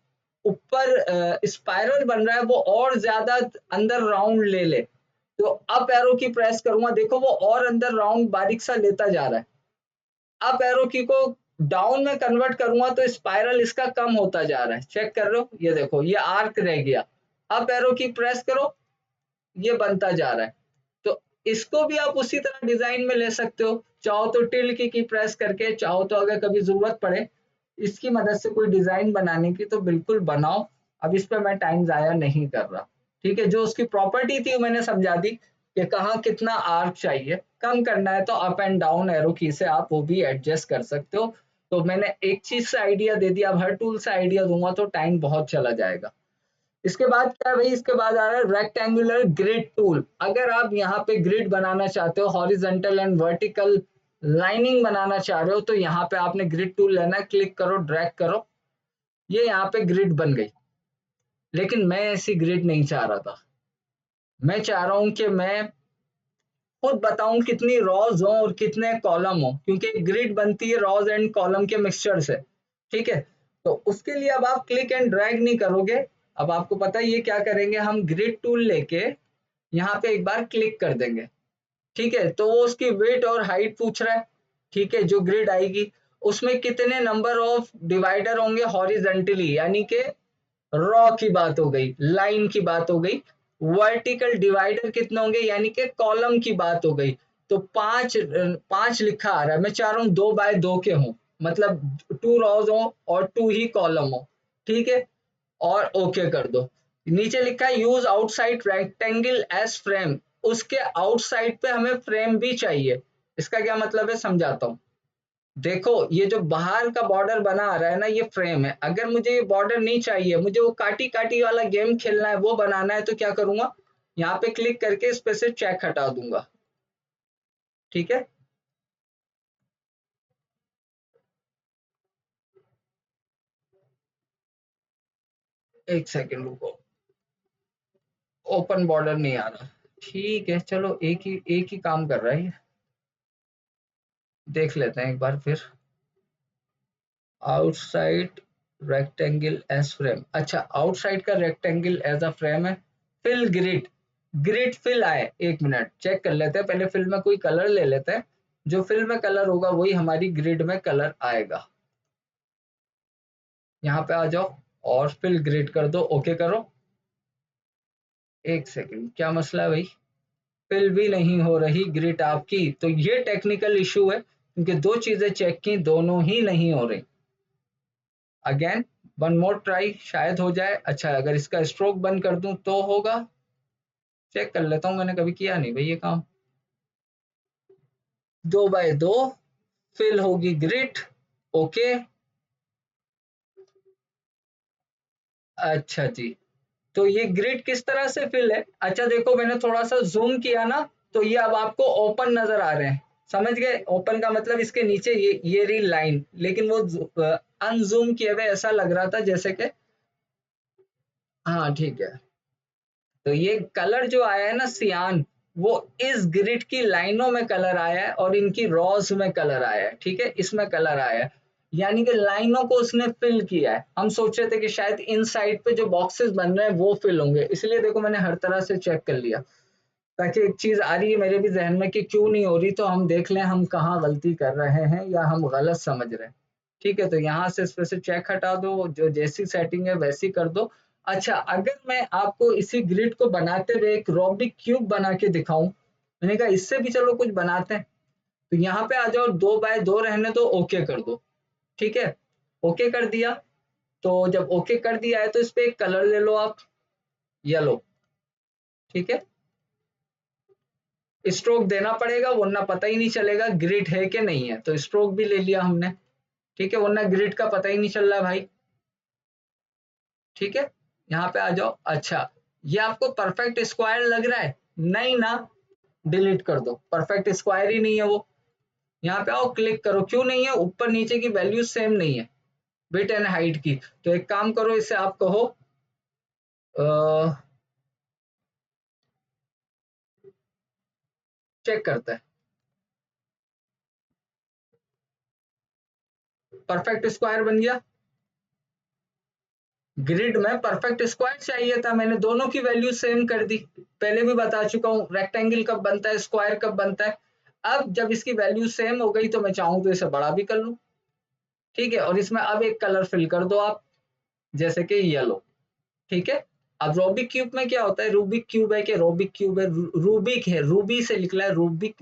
ऊपर स्पाइरल बन रहा है वो और ज्यादा अंदर राउंड ले ले। तो अप एरो की प्रेस करूंगा, देखो वो और अंदर राउंड बारीक सा लेता जा रहा है। अप एरो की को डाउन में कन्वर्ट करूंगा तो स्पाइरल इसका कम होता जा रहा है, चेक कर रहे हो, ये देखो ये आर्क रह गया। अप एरो की प्रेस करो, ये बनता जा रहा है। तो इसको भी आप उसी तरह डिजाइन में ले सकते हो, चाहो तो टिल्ड की प्रेस करके, चाहो तो अगर कभी जरूरत पड़े इसकी मदद से कोई डिजाइन बनाने की तो बिल्कुल बनाओ। अब इस पर मैं टाइम जाया नहीं कर रहा, ठीक है। जो उसकी प्रॉपर्टी थी वो मैंने समझा दी कि कहाँ कितना आर्क चाहिए, कम करना है तो अप एंड डाउन एरो की से आप वो भी एडजस्ट कर सकते हो। तो मैंने एक चीज से आइडिया दे दिया, अब हर टूल से आइडिया दूंगा तो टाइम बहुत चला जाएगा। इसके बाद क्या है भाई? इसके बाद आ रहा है रेक्टेंगुलर ग्रिड टूल। अगर आप यहाँ पे ग्रिड बनाना चाहते हो, हॉरिजेंटल एंड वर्टिकल लाइनिंग बनाना चाह रहे हो, तो यहाँ पे आपने ग्रिड टूल लेना है, क्लिक करो, ड्रैग करो, ये यहाँ पे ग्रिड बन गई। लेकिन मैं ऐसी ग्रिड नहीं चाह रहा था, मैं चाह रहा हूं कि मैं खुद बताऊं कितनी रॉज हो और कितने कॉलम हो, क्योंकि ग्रिड बनती है रॉज एंड कॉलम के मिक्सचर से, ठीक है। तो उसके लिए अब आप क्लिक एंड ड्रैग नहीं करोगे, अब आपको पता है ये क्या करेंगे, हम ग्रिड टूल लेके यहाँ पे एक बार क्लिक कर देंगे, ठीक है। तो वो उसकी वेट और हाइट पूछ रहा है, ठीक है। जो ग्रिड आएगी उसमें कितने नंबर ऑफ डिवाइडर होंगे हॉरिजेंटली, यानी कि रॉ की बात हो गई, लाइन की बात हो गई। वर्टिकल डिवाइडर कितने होंगे, यानी कि कॉलम की बात हो गई। तो पांच पांच लिखा आ रहा है, मैं चाह रहा हूँ 2 बाय 2 के हों, मतलब 2 रॉज हो और 2 ही कॉलम हो, ठीक है। और ओके कर दो। नीचे लिखा है use outside rectangle as frame, उसके आउटसाइड पे हमें फ्रेम भी चाहिए। इसका क्या मतलब है समझाता हूँ। देखो ये जो बाहर का बॉर्डर बना आ रहा है ना, ये फ्रेम है। अगर मुझे ये बॉर्डर नहीं चाहिए, मुझे वो काटी काटी वाला गेम खेलना है, वो बनाना है, तो क्या करूंगा, यहाँ पे क्लिक करके इस पे से चेक हटा दूंगा, ठीक है। एक सेकेंड रुको, ओपन बॉर्डर नहीं आ रहा, ठीक है, चलो एक ही काम कर रहा है ये। देख लेते हैं एक बार फिर। आउटसाइड रेक्टेंगल एज फ्रेम, अच्छा आउटसाइड का रेक्टेंगल एज अ फ्रेम है। फिल ग्रिड, ग्रिड फिल आए, एक मिनट चेक कर लेते हैं, पहले फिल में कोई कलर ले लेते हैं। जो फिल में कलर होगा वही हमारी ग्रिड में कलर आएगा। यहाँ पे आ जाओ और फिल ग्रिड कर दो, ओके करो। एक सेकंड, क्या मसला है भाई? फिल भी नहीं हो रही ग्रिड आपकी, तो ये टेक्निकल इशू है, क्योंकि दो चीजें चेक की, दोनों ही नहीं हो रही। अगेन वन मोर ट्राई, शायद हो जाए। अच्छा, अगर इसका स्ट्रोक बंद कर दूं तो होगा। चेक कर लेता हूँ, मैंने कभी किया नहीं भाई ये काम। 2 बाय 2 फिल होगी ग्रिड, ओके। अच्छा जी, तो ये ग्रिड किस तरह से फिल है? अच्छा देखो, मैंने थोड़ा सा जूम किया ना, तो ये अब आपको ओपन नजर आ रहे हैं। समझ गए? ओपन का मतलब इसके नीचे ये रही लाइन, लेकिन वो अनजूम किए हुए ऐसा लग रहा था जैसे कि। हाँ ठीक है। तो ये कलर जो आया है ना सियान, वो इस ग्रिड की लाइनों में कलर आया है और इनकी रॉस में कलर आया है, ठीक है, इसमें कलर आया है। यानी कि लाइनों को उसने फिल किया है। हम सोच रहे थे कि शायद इन साइड पे जो बॉक्सेस बन रहे हैं वो फिल होंगे, इसलिए देखो मैंने हर तरह से चेक कर लिया, ताकि एक चीज आ रही है मेरे भी जहन में कि क्यों नहीं हो रही, तो हम देख लें हम कहाँ गलती कर रहे हैं या हम गलत समझ रहे हैं। ठीक है, तो यहाँ से इस पे से चेक हटा दो, जो जैसी सेटिंग है वैसी कर दो। अच्छा, अगर मैं आपको इसी ग्रिड को बनाते हुए एक रोबिक क्यूब बना के दिखाऊं, मैंने कहा इससे भी चलो कुछ बनाते हैं, तो यहाँ पे आ जाओ, 2 बाय 2 रहने दो, ओके कर दो। ठीक है, ओके कर दिया। तो जब ओके कर दिया है तो इस पे एक कलर ले लो आप, येलो। ठीक है, स्ट्रोक देना पड़ेगा वरना पता ही नहीं चलेगा ग्रिड है कि नहीं है, तो स्ट्रोक भी ले लिया हमने। ठीक है, वरना ग्रिड का पता ही नहीं चल रहा है भाई। ठीक है, यहाँ पे आ जाओ। अच्छा, ये आपको परफेक्ट स्क्वायर लग रहा है? नहीं ना, डिलीट कर दो, परफेक्ट स्क्वायर ही नहीं है वो। यहाँ पे आओ, क्लिक करो, क्यों नहीं है? ऊपर नीचे की वैल्यू सेम नहीं है, विड्थ एंड हाइट की। तो एक काम करो, इसे आप कहो चेक करते हैं। परफेक्ट स्क्वायर बन गया। ग्रिड में परफेक्ट स्क्वायर चाहिए था, मैंने दोनों की वैल्यू सेम कर दी। पहले भी बता चुका हूँ रेक्टेंगल कब बनता है, स्क्वायर कब बनता है। अब जब इसकी वैल्यू सेम हो गई तो मैं चाहूँ तो इसे बड़ा भी कर लूँ। ठीक है, और इसमें अब एक कलर फिल कर दो आप, जैसे कि येलो। ठीक है, अब रूबिक क्यूब में क्या होता है? रूबिक क्यूब है कि रूबिक क्यूब है? रूबिक है, रूबी से निकला है, रूबिक।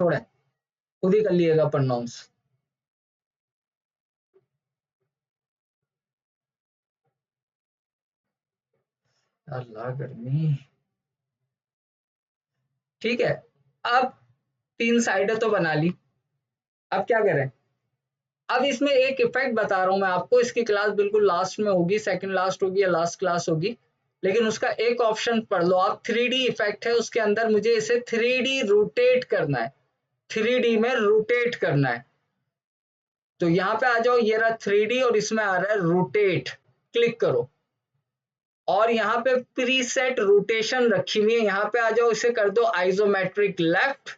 थोड़ा खुद ही कर लिएगा प्रोनाउंस। अल्लाह गर्मी। ठीक है, अब 3 साइडें तो बना ली, अब क्या करें? अब इसमें एक इफेक्ट बता रहा हूं मैं आपको, इसकी क्लास बिल्कुल लास्ट में होगी, सेकंड लास्ट होगी या लास्ट क्लास होगी, लेकिन उसका एक ऑप्शन पढ़ लो आप, 3D इफेक्ट है उसके अंदर, मुझे इसे 3D रोटेट करना है, 3D में रोटेट करना है। तो यहाँ पे आ जाओ, ये रहा 3D और इसमें आ रहा है रोटेट, क्लिक करो। और यहाँ पे प्रीसेट रोटेशन रखी हुई है, यहाँ पे आ जाओ, इसे कर दो आइसोमेट्रिक लेफ्ट,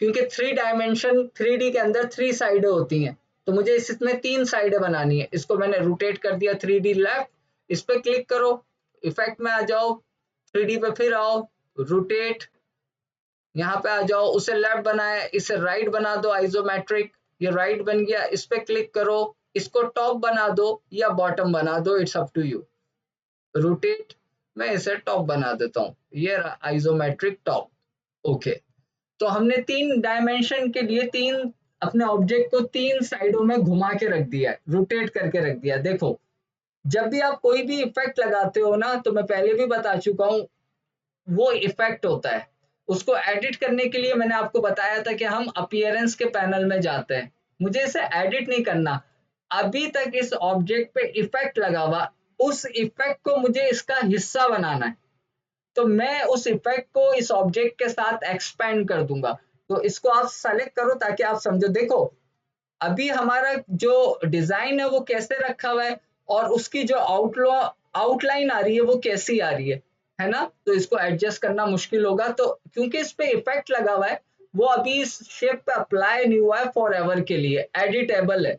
क्योंकि 3 डायमेंशन 3D के अंदर 3 साइडें होती हैं, तो मुझे इसमें 3 साइडें बनानी है। इसको मैंने रोटेट कर दिया 3D लेफ्ट, इस पे क्लिक करो, इफेक्ट में आ जाओ, 3D पे फिर आओ, रोटेट, यहाँ पे आ जाओ, उसे लेफ्ट बनाया, इसे राइट बना दो आइसोमेट्रिक, ये राइट बन गया, इस पे क्लिक करो, इसको टॉप बना दो या बॉटम बना दो, it's up to you. Rotate, मैं इसे टॉप बना देता हूँ, ये आइसोमेट्रिक टॉप, ओके। तो हमने 3 डायमेंशन के लिए तीन अपने ऑब्जेक्ट को 3 साइडों में घुमा के रख दिया है, रोटेट करके रख दिया। देखो, जब भी आप कोई भी इफेक्ट लगाते हो ना, तो मैं पहले भी बता चुका हूँ, वो इफेक्ट होता है, उसको एडिट करने के लिए मैंने आपको बताया था कि हम अपीयरेंस के पैनल में जाते हैं, मुझे इसे एडिट नहीं करना। अभी तक इस ऑब्जेक्ट पे इफेक्ट लगा हुआ, उस इफेक्ट को मुझे इसका हिस्सा बनाना है, तो मैं उस इफेक्ट को इस ऑब्जेक्ट के साथ एक्सपेंड कर दूंगा। तो इसको आप सेलेक्ट करो ताकि आप समझो। देखो, अभी हमारा जो डिजाइन है वो कैसे रखा हुआ है, और उसकी जो आउटलाइन आ रही है वो कैसी आ रही है। है ना, तो इसको एडजस्ट करना मुश्किल होगा। तो क्योंकि इस पे इफेक्ट लगा हुआ है, वो अभी इस शेप पे अप्लाई नहीं हुआ है फॉर एवर के लिए, एडिटेबल है।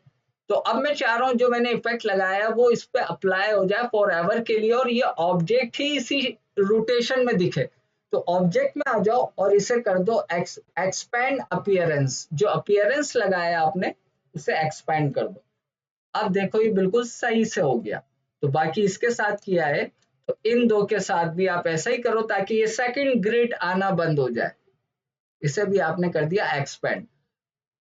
तो अब मैं चाह रहा हूँ जो मैंने इफेक्ट लगाया है वो इस पे अप्लाई हो जाए फॉर एवर के लिए, और ये ऑब्जेक्ट ही इसी रोटेशन में दिखे। तो ऑब्जेक्ट में आ जाओ और इसे कर दो एक्सपैंड अपीयरेंस, जो अपीयरेंस लगाया आपने उसे एक्सपैंड कर दो। अब देखो ये बिल्कुल सही से हो गया। तो बाकी इसके साथ किया है, तो इन दो के साथ भी आप ऐसा ही करो ताकि ये सेकंड ग्रिड आना बंद हो जाए। इसे भी आपने कर दिया एक्सपेंड,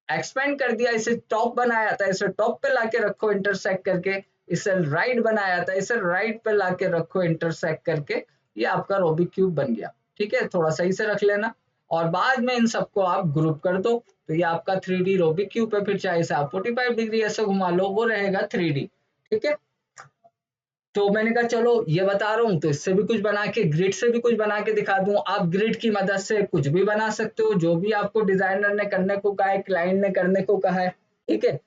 एक्सपेंड कर दिया। इसे टॉप बनाया था, इसे टॉप पे लाके रखो इंटरसेक्ट करके। इसे राइट बनाया था, इसे राइट पे लाके रखो इंटरसेक्ट करके। ये आपका रूबिक क्यूब बन गया। ठीक है, थोड़ा सही से रख लेना। और बाद में इन सबको आप ग्रुप कर दो, तो ये आपका 3D रूबिक क्यूब है। फिर चाहे इसे आप 45 डिग्री ऐसे घुमा लो, वो रहेगा 3D। ठीक है, तो मैंने कहा चलो ये बता रहा हूँ तो इससे भी कुछ बना के, ग्रिड से भी कुछ बना के दिखा दूं। आप ग्रिड की मदद से कुछ भी बना सकते हो, जो भी आपको डिजाइनर ने करने को कहा है, क्लाइंट ने करने को कहा है। ठीक है,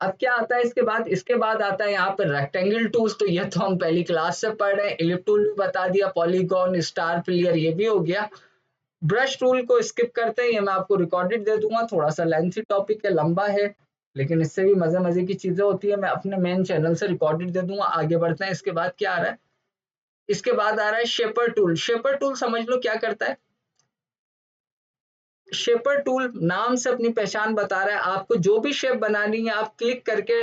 अब क्या आता है इसके बाद? इसके बाद आता है यहाँ पे रेक्टेंगल टूल्स। तो ये तो हम पहली क्लास से पढ़ रहे हैं। इलिप टूल भी बता दिया, पॉलीगॉन, स्टार प्लेयर ये भी हो गया। ब्रश टूल को स्किप करते हैं, ये मैं आपको रिकॉर्डेड दे दूंगा, थोड़ा सा लेंथी टॉपिक है, लंबा है, लेकिन इससे भी मजे मजे की चीजें होती है। मैं अपने मेन चैनल से रिकॉर्डेड दे दूंगा। आगे बढ़ते हैं। इसके बाद क्या आ रहा है? इसके बाद आ रहा है शेपर टूल। शेपर टूल समझ लो क्या करता है। शेपर टूल नाम से अपनी पहचान बता रहा है, आपको जो भी शेप बनानी है आप क्लिक करके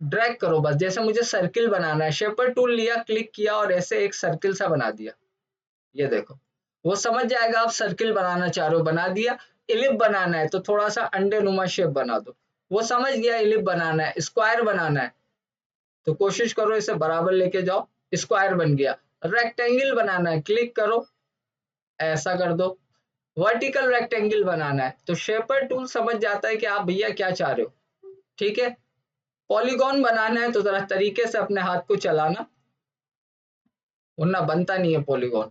ड्रैग करो बस। जैसे मुझे सर्किल बनाना है, शेपर टूल लिया, क्लिक किया और ऐसे एक सर्किल सा बना दिया। ये देखो, वो समझ जाएगा आप सर्किल बनाना चाह रहे हो, बना दिया। इलिप बनाना है तो थोड़ा सा अंडे नुमा शेप बना दो, वो समझ गया इलिप बनाना है। स्क्वायर बनाना है तो कोशिश करो इसे बराबर लेके जाओ, स्क्वायर बन गया। रेक्टेंगल बनाना है, क्लिक करो, ऐसा कर दो। वर्टिकल रेक्टेंगल बनाना है तो शेपर टूल समझ जाता है कि आप भैया क्या चाह रहे हो। ठीक है, पॉलीगॉन बनाना है तो जरा तरीके से अपने हाथ को चलाना, वरना बनता नहीं है पॉलीगॉन,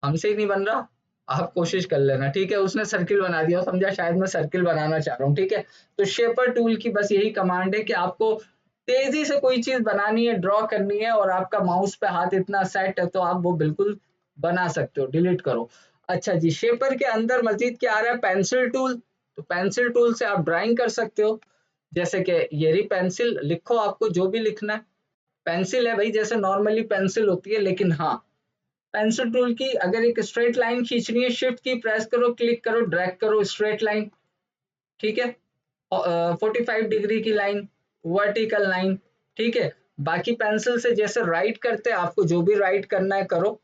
हमसे ही नहीं बन रहा। आप कोशिश कर लेना। ठीक है, उसने सर्किल बना दिया, समझा शायद मैं सर्किल बनाना चाह रहा हूँ। ठीक है, तो शेपर टूल की बस यही कमांड है कि आपको तेजी से कोई चीज बनानी है, ड्रॉ करनी है, और आपका माउस पे हाथ इतना सेट है तो आप वो बिल्कुल बना सकते हो। डिलीट करो। अच्छा जी, शेपर के अंदर मजीद क्या आ रहा है? Pencil tool. तो पेंसिल टूल से आप ड्राइंग कर सकते हो, जैसे कि ये रही पेंसिल। लिखो आपको जो भी लिखना है। पेंसिल है भाई, जैसे नॉर्मली पेंसिल होती है, लेकिन हाँ, पेंसिल टूल की अगर एक स्ट्रेट लाइन खींचनी है, शिफ्ट की प्रेस करो, क्लिक करो, ड्रैग करो, स्ट्रेट लाइन। ठीक है, 45 डिग्री की लाइन, वर्टिकल लाइन। ठीक है, बाकी पेंसिल से जैसे राइट करते हैं, आपको जो भी राइट करना है करो।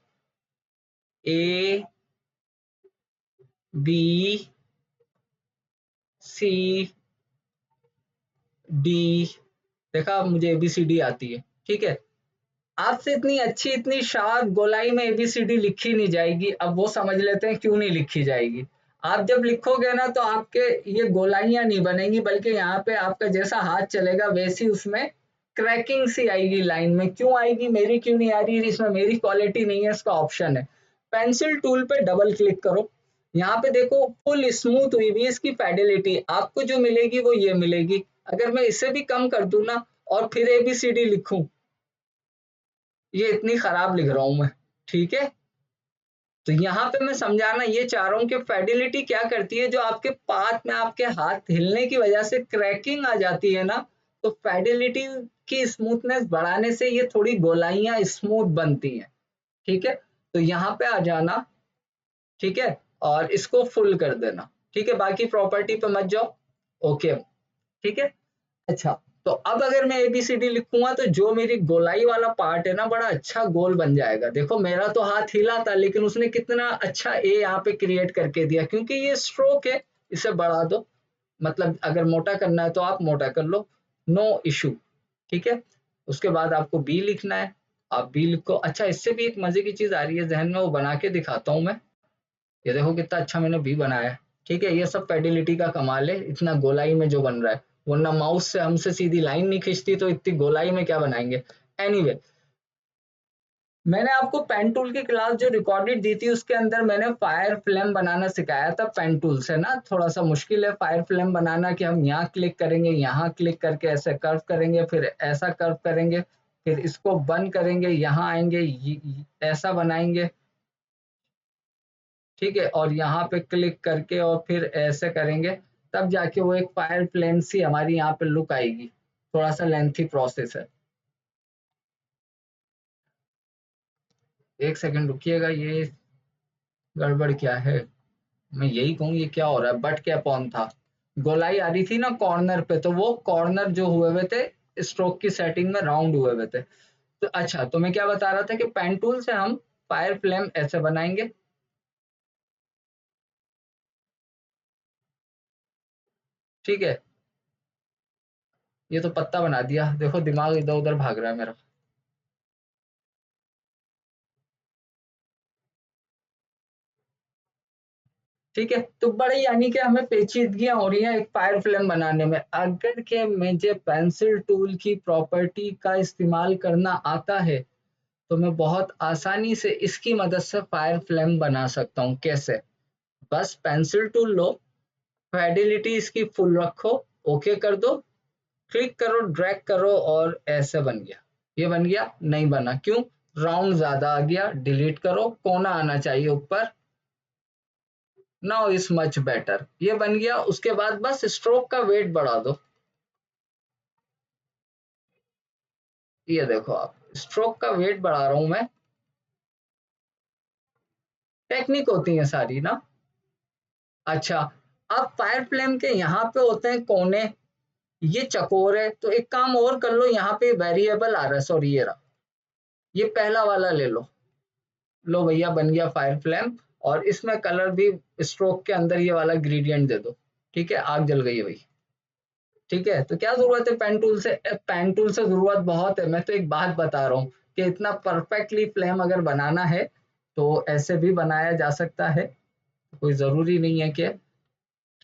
ए बी सी डी, देखा मुझे ABCD आती है। ठीक है, आपसे इतनी अच्छी, इतनी शार्प गोलाई में ABCD लिखी नहीं जाएगी। अब वो समझ लेते हैं क्यों नहीं लिखी जाएगी। आप जब लिखोगे ना तो आपके ये गोलाइयां नहीं बनेंगी, बल्कि यहाँ पे आपका जैसा हाथ चलेगा वैसी उसमें क्रैकिंग सी आएगी लाइन में। क्यों आएगी? मेरी क्यों नहीं आ रही? इसमें मेरी क्वालिटी नहीं है, इसका ऑप्शन है। पेंसिल टूल पे डबल क्लिक करो, यहाँ पे देखो फुल स्मूथ हुई हुई इसकी फेडिलिटी, आपको जो मिलेगी वो ये मिलेगी। अगर मैं इसे भी कम कर दूं ना और फिर ABCD लिखूं, ये इतनी खराब लिख रहा हूं मैं। ठीक है, तो यहाँ पे मैं समझाना ये चाह रहा हूँ कि फेडिलिटी क्या करती है। जो आपके पाथ में आपके हाथ हिलने की वजह से क्रैकिंग आ जाती है ना, तो फेडिलिटी की स्मूथनेस बढ़ाने से ये थोड़ी गोलाइयां स्मूथ बनती हैं। ठीक है, तो यहाँ पे आ जाना। ठीक है, और इसको फुल कर देना। ठीक है, बाकी प्रॉपर्टी पे मत जाओ। ओके, ठीक है। अच्छा, तो अब अगर मैं ABCD लिखूंगा तो जो मेरी गोलाई वाला पार्ट है ना, बड़ा अच्छा गोल बन जाएगा। देखो मेरा तो हाथ हिला था, लेकिन उसने कितना अच्छा ए यहाँ पे क्रिएट करके दिया, क्योंकि ये स्ट्रोक है। इसे बढ़ा दो, मतलब अगर मोटा करना है तो आप मोटा कर लो, नो इशू। ठीक है, उसके बाद आपको बी लिखना है, आप बी लिखो। अच्छा, इससे भी एक मजे की चीज आ रही है जहन में, वो बना के दिखाता हूँ मैं। ये देखो कितना अच्छा मैंने बी बनाया है। ठीक है, ये सब पेडिलिटी का कमाल है, इतना गोलाई में जो बन रहा है, वरना माउस से हमसे सीधी लाइन नहीं खींचती तो इतनी गोलाई में क्या बनाएंगे। एनीवे, मैंने आपको पेन टूल की क्लास जो रिकॉर्डेड दी थी उसके अंदर मैंने फायर फ्लेम बनाना सिखाया था पेन टूल से ना। थोड़ा सा मुश्किल है फायर फ्लेम बनाना, कि हम यहाँ क्लिक करेंगे, यहाँ क्लिक करके ऐसे कर्व करेंगे, फिर ऐसा कर्व करेंगे, फिर इसको बंद करेंगे, यहाँ आएंगे, ऐसा बनाएंगे, ठीक है, और यहाँ पे क्लिक करके और फिर ऐसे करेंगे, तब जाके वो एक फायर फ्लेम सी हमारी यहाँ पे लुक आएगी। थोड़ा सा लेंथी प्रोसेस है, एक सेकंड रुकिएगा, ये गड़बड़ क्या है, मैं यही कहूँ ये क्या हो रहा है, बट क्या पॉन था, गोलाई आ रही थी ना कॉर्नर पे, तो वो कॉर्नर जो हुए हुए थे स्ट्रोक की सेटिंग में राउंड हुए हुए थे। तो अच्छा, तो मैं क्या बता रहा था कि पेन टूल से हम फायर फ्लेम ऐसे बनाएंगे, ठीक है, ये तो पत्ता बना दिया, देखो दिमाग इधर उधर भाग रहा है मेरा, ठीक है। तो बड़े यानी कि हमें पेचीदगियां हो रही हैं एक फायर फ्लेम बनाने में। अगर के मुझे पेंसिल टूल की प्रॉपर्टी का इस्तेमाल करना आता है तो मैं बहुत आसानी से इसकी मदद से फायर फ्लेम बना सकता हूँ। कैसे? बस पेंसिल टूल लो, फिडेलिटी इसकी फुल रखो, ओके कर दो, क्लिक करो, ड्रैग करो और ऐसे बन गया। ये बन गया? नहीं बना, क्यों? राउंड ज्यादा आ गया, डिलीट करो, कोना आना चाहिए ऊपर, नाउ इज मच बेटर, ये बन गया। उसके बाद बस स्ट्रोक का वेट बढ़ा दो, ये देखो आप, स्ट्रोक का वेट बढ़ा रहा हूं मैं, टेक्निक होती है सारी ना। अच्छा, अब फायर फ्लेम के यहाँ पे होते हैं कोने, ये चकोर है, तो एक काम और कर लो, यहाँ पे वेरिएबल आ रहा है, सॉरी ये रहा, ये पहला वाला ले लो, लो भैया बन गया फायर फ्लेम। और इसमें कलर भी स्ट्रोक के अंदर ये वाला ग्रेडियंट दे दो, ठीक है, आग जल गई है भाई, ठीक है। तो क्या जरूरत है पेन टूल से? पेन टूल से जरूरत बहुत है, मैं तो एक बात बता रहा हूँ कि इतना परफेक्टली फ्लेम अगर बनाना है तो ऐसे भी बनाया जा सकता है, कोई जरूरी नहीं है कि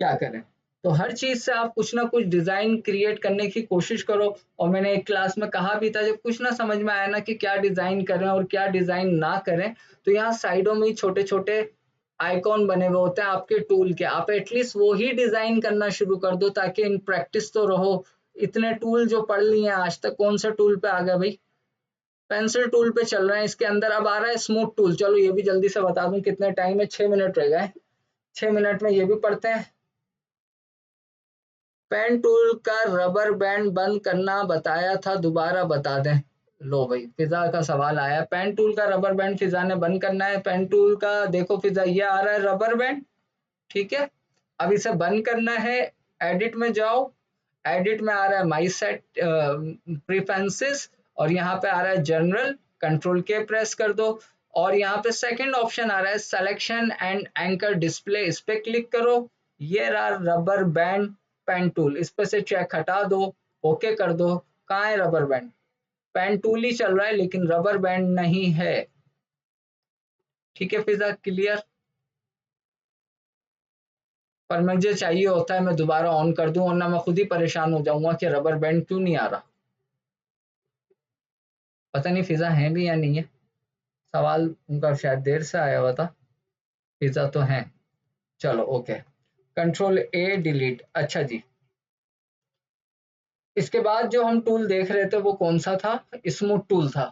क्या करें। तो हर चीज से आप कुछ ना कुछ डिजाइन क्रिएट करने की कोशिश करो। और मैंने एक क्लास में कहा भी था, जब कुछ ना समझ में आया ना कि क्या डिजाइन करें और क्या डिजाइन ना करें, तो यहाँ साइडों में छोटे छोटे आइकॉन बने हुए होते हैं आपके टूल के, आप एटलीस्ट वो ही डिजाइन करना शुरू कर दो, ताकि इन प्रैक्टिस तो रहो। इतने टूल जो पढ़ लिए आज तक, कौन सा टूल पे आ गया भाई? पेंसिल टूल पे चल रहे हैं, इसके अंदर अब आ रहा है स्मूथ टूल। चलो ये भी जल्दी से बता दूं, कितने टाइम में, 6 मिनट रह गए, 6 मिनट में ये भी पढ़ते हैं। पेन टूल का रबर बैंड बंद करना बताया था, दोबारा बता दें। लो भाई, फिजा का सवाल आया, पेन टूल का रबर बैंड फिजा ने बंद करना है। पेन टूल का देखो फिजा, ये आ रहा है रबर बैंड, ठीक है। अब इसे बंद करना है, एडिट में जाओ, एडिट में आ रहा है माई सेट प्रेफरेंसेस, और यहाँ पे आ रहा है जनरल, कंट्रोल के प्रेस कर दो, और यहाँ पे सेकंड ऑप्शन आ रहा है सिलेक्शन एंड एंकर डिस्प्ले, इस पे क्लिक करो। ये रहा रबर बैंड पेन टूल, इस पे से चेक हटा दो, ओके कर दो। कहाँ है रबर बैंड? पेन टूल ही चल रहा है लेकिन रबर बैंड नहीं है, ठीक है फिजा, क्लियर? पर मुझे चाहिए होता है मैं दोबारा ऑन कर दूं, वरना मैं खुद ही परेशान हो जाऊंगा कि रबर बैंड क्यों नहीं आ रहा। पता नहीं फिजा है भी या नहीं है, सवाल उनका शायद देर से आया हुआ था। पिज्जा तो है, चलो ओके, कंट्रोल ए डिलीट। अच्छा जी, इसके बाद जो हम टूल देख रहे थे वो कौन सा था? स्मूथ टूल था।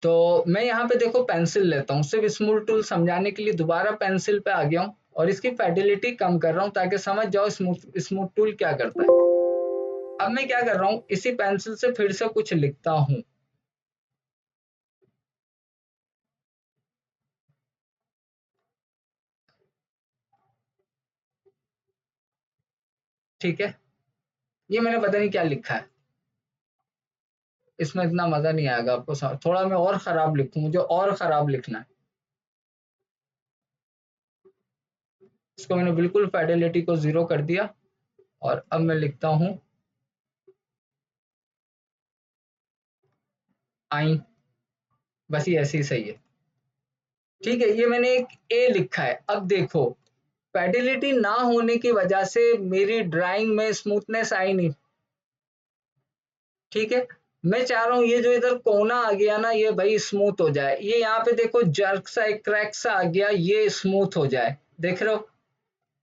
तो मैं यहाँ पे देखो पेंसिल लेता हूँ, सिर्फ स्मूथ टूल समझाने के लिए दोबारा पेंसिल पे आ गया हूँ, और इसकी फेडिलिटी कम कर रहा हूँ ताकि समझ जाओ स्मूथ स्मूथ टूल क्या करता है। अब मैं क्या कर रहा हूँ, इसी पेंसिल से फिर से कुछ लिखता हूँ, ठीक है। ये मैंने पता नहीं क्या लिखा है, इसमें इतना मजा नहीं आएगा आपको, थोड़ा मैं और खराब लिखूं, मुझे और खराब लिखना है। इसको मैंने बिल्कुल फेडिलिटी को 0 कर दिया, और अब मैं लिखता हूं आई, बस ये ऐसे ही सही है, ठीक है। ये मैंने एक ए लिखा है। अब देखो, फेडिलिटी ना होने की वजह से मेरी ड्राइंग में स्मूथनेस आई नहीं, ठीक है। मैं चाह रहा हूँ ये जो इधर कोना आ गया ना, ये भाई स्मूथ हो जाए। ये यहाँ पे देखो जर्क सा एक क्रैक सा आ गया, ये स्मूथ हो जाए, देख रहे हो?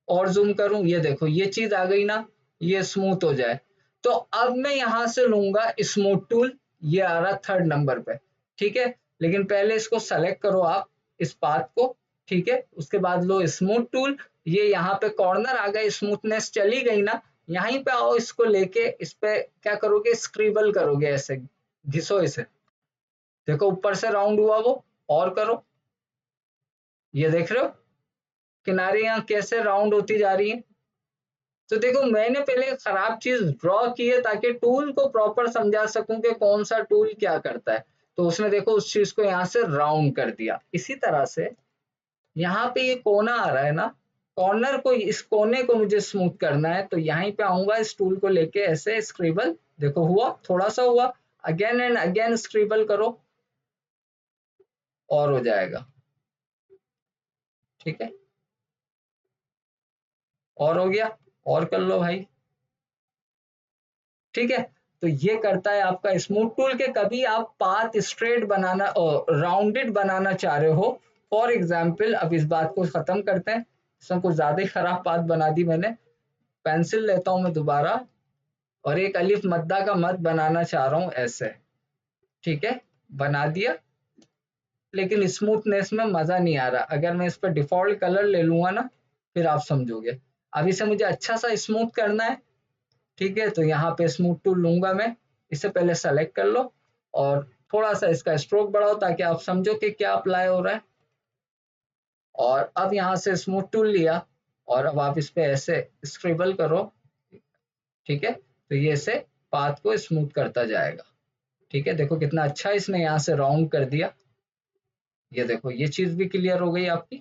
और जूम करूं, ये देखो ये चीज आ गई ना, ये स्मूथ हो जाए। तो अब मैं यहाँ से लूंगा स्मूथ टूल, ये आ रहा 3rd नंबर पे, ठीक है। लेकिन पहले इसको सेलेक्ट करो आप, इस पाथ को, ठीक है। उसके बाद लो स्मूथ टूल, ये यहाँ पे कॉर्नर आ गए, स्मूथनेस चली गई ना, यहीं पे आओ, इसको लेके इस पे क्या करोगे, स्क्रिबल करोगे, ऐसे घिसो इसे, देखो ऊपर से राउंड हुआ वो, और करो, ये देख रहे हो किनारे यहाँ कैसे राउंड होती जा रही है। तो देखो मैंने पहले खराब चीज ड्रॉ की है ताकि टूल को प्रॉपर समझा सकूं कि कौन सा टूल क्या करता है। तो उसने देखो उस चीज को यहाँ से राउंड कर दिया। इसी तरह से यहाँ पे ये कोना आ रहा है ना, कॉर्नर को, इस कोने को मुझे स्मूथ करना है, तो यहीं पे आऊंगा, इस टूल को लेके ऐसे स्क्रिबल, देखो हुआ, थोड़ा सा हुआ, अगेन एंड अगेन स्क्रिबल करो और हो जाएगा, ठीक है। और हो गया, और कर लो भाई, ठीक है। तो ये करता है आपका स्मूथ टूल के, कभी आप पाथ स्ट्रेट बनाना, राउंडेड बनाना चाह रहे हो, फॉर एग्जाम्पल, अब इस बात को खत्म करते हैं, इसमें कुछ ज्यादा ही खराब पाथ बना दी मैंने। पेंसिल लेता हूं मैं दोबारा, और एक अलिफ मद्दा का मत बनाना चाह रहा हूं ऐसे, ठीक है, बना दिया। लेकिन स्मूथनेस में मजा नहीं आ रहा, अगर मैं इस पर डिफॉल्ट कलर ले लूंगा ना, फिर आप समझोगे। अब इसे मुझे अच्छा सा स्मूथ करना है, ठीक है। तो यहाँ पे स्मूथ टूल लूंगा मैं, इसे पहले सेलेक्ट कर लो, और थोड़ा सा इसका स्ट्रोक बढ़ाओ ताकि आप समझो कि क्या अप्लाई हो रहा है। और अब यहाँ से स्मूथ टूल लिया, और अब आप इस पे ऐसे स्क्रिबल करो, ठीक है। तो ये इसे पाथ को स्मूथ करता जाएगा, ठीक है। देखो कितना अच्छा इसने यहाँ से राउंड कर दिया, ये देखो ये चीज भी क्लियर हो गई आपकी।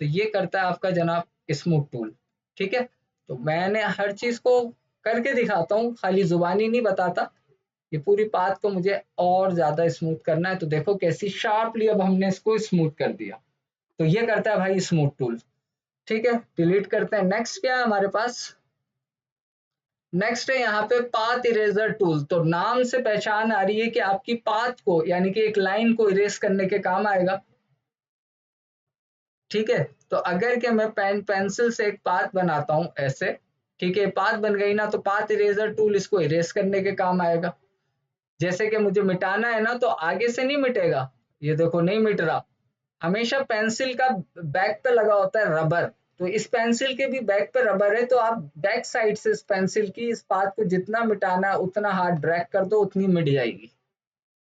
तो ये करता है आपका जनाब स्मूथ टूल, ठीक है। तो मैंने हर चीज को करके दिखाता हूँ, खाली जुबानी नहीं बताता। ये पूरी पाथ को मुझे और ज्यादा स्मूथ करना है, तो देखो कैसी शार्पली अब हमने इसको स्मूथ कर दिया। तो ये करता है भाई स्मूथ टूल, ठीक है। डिलीट करते हैं। नेक्स्ट क्या है हमारे पास, नेक्स्ट है यहाँ पे पाथ इरेजर टूल। तो नाम से पहचान आ रही है कि आपकी पाथ को, यानी कि एक लाइन को इरेज करने के काम आएगा, ठीक है। तो अगर के मैं पेंसिल से एक पाथ बनाता हूं ऐसे, ठीक है, पाथ बन गई ना, तो पाथ इरेजर टूल इसको इरेज करने के काम आएगा। जैसे कि मुझे मिटाना है ना, तो आगे से नहीं मिटेगा, ये देखो नहीं मिट रहा। हमेशा पेंसिल का बैक पे लगा होता है रबर, तो इस पेंसिल के भी बैक पे रबर है, तो आप बैक साइड से इस पेंसिल की इस पाथ को जितना मिटाना है उतना हाथ ड्रैग कर दो, उतनी मिट जाएगी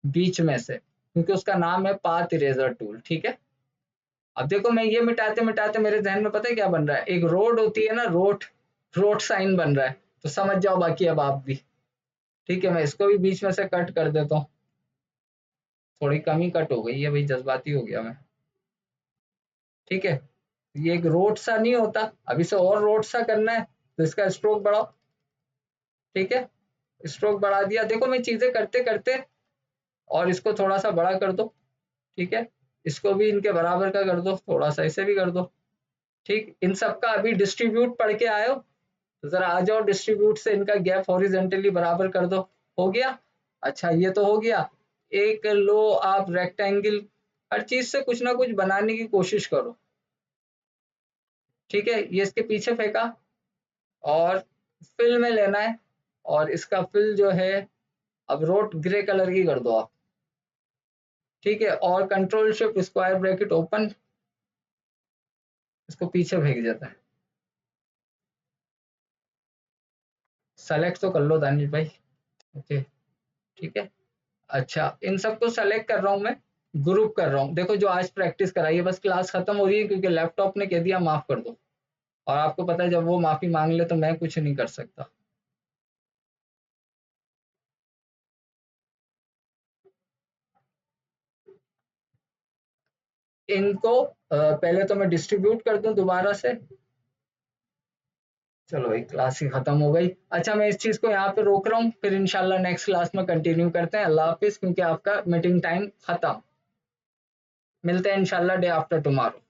बीच में से, क्योंकि उसका नाम है पाथ इरेजर टूल, ठीक है। अब देखो मैं ये मिटाते मिटाते मेरे ध्यान में पता है क्या बन रहा है, एक रोड होती है ना, रोड, रोड साइन बन रहा है। तो समझ जाओ बाकी अब आप भी, ठीक है। मैं इसको भी बीच में से कट कर देता हूँ, थोड़ी कमी कट हो गई है भाई, जज्बाती हो गया मैं, ठीक है। ये एक रोड सा नहीं होता, अब इसे और रोड सा करना है, तो इसका स्ट्रोक बढ़ाओ, ठीक है। स्ट्रोक बढ़ा दिया, देखो मैं चीजें करते करते, और इसको थोड़ा सा बड़ा कर दो, ठीक है। इसको भी इनके बराबर का कर दो, थोड़ा सा इसे भी कर दो, ठीक। इन सबका अभी डिस्ट्रीब्यूट पढ़ के आयो, तो जरा आ जाओ डिस्ट्रीब्यूट से, इनका गैप हॉरिजेंटली बराबर कर दो, हो गया। अच्छा ये तो हो गया। एक लो आप रेक्टेंगल, हर चीज से कुछ ना कुछ बनाने की कोशिश करो, ठीक है। ये इसके पीछे फेंका, और फिल में लेना है, और इसका फिल जो है, अब रोड ग्रे कलर की कर दो आप, ठीक है। और control shift square bracket open, इसको पीछे फेंक देता है, सेलेक्ट तो कर लो दानिश भाई, ओके, ठीक है। अच्छा इन सबको सेलेक्ट कर रहा हूँ मैं, ग्रुप कर रहा हूँ। देखो जो आज प्रैक्टिस कराई है, बस क्लास खत्म हो रही है क्योंकि लैपटॉप ने कह दिया माफ कर दो, और आपको पता है जब वो माफी मांग ले तो मैं कुछ नहीं कर सकता। इनको पहले तो मैं डिस्ट्रीब्यूट कर दूं दोबारा से, चलो एक क्लास ही खत्म हो गई। अच्छा मैं इस चीज को यहाँ पे रोक रहा हूँ, फिर इंशाल्लाह नेक्स्ट क्लास में कंटिन्यू करते हैं। अल्लाह हाफिज, क्योंकि आपका मीटिंग टाइम खत्म, मिलते हैं इंशाल्लाह डे आफ्टर टुमारो।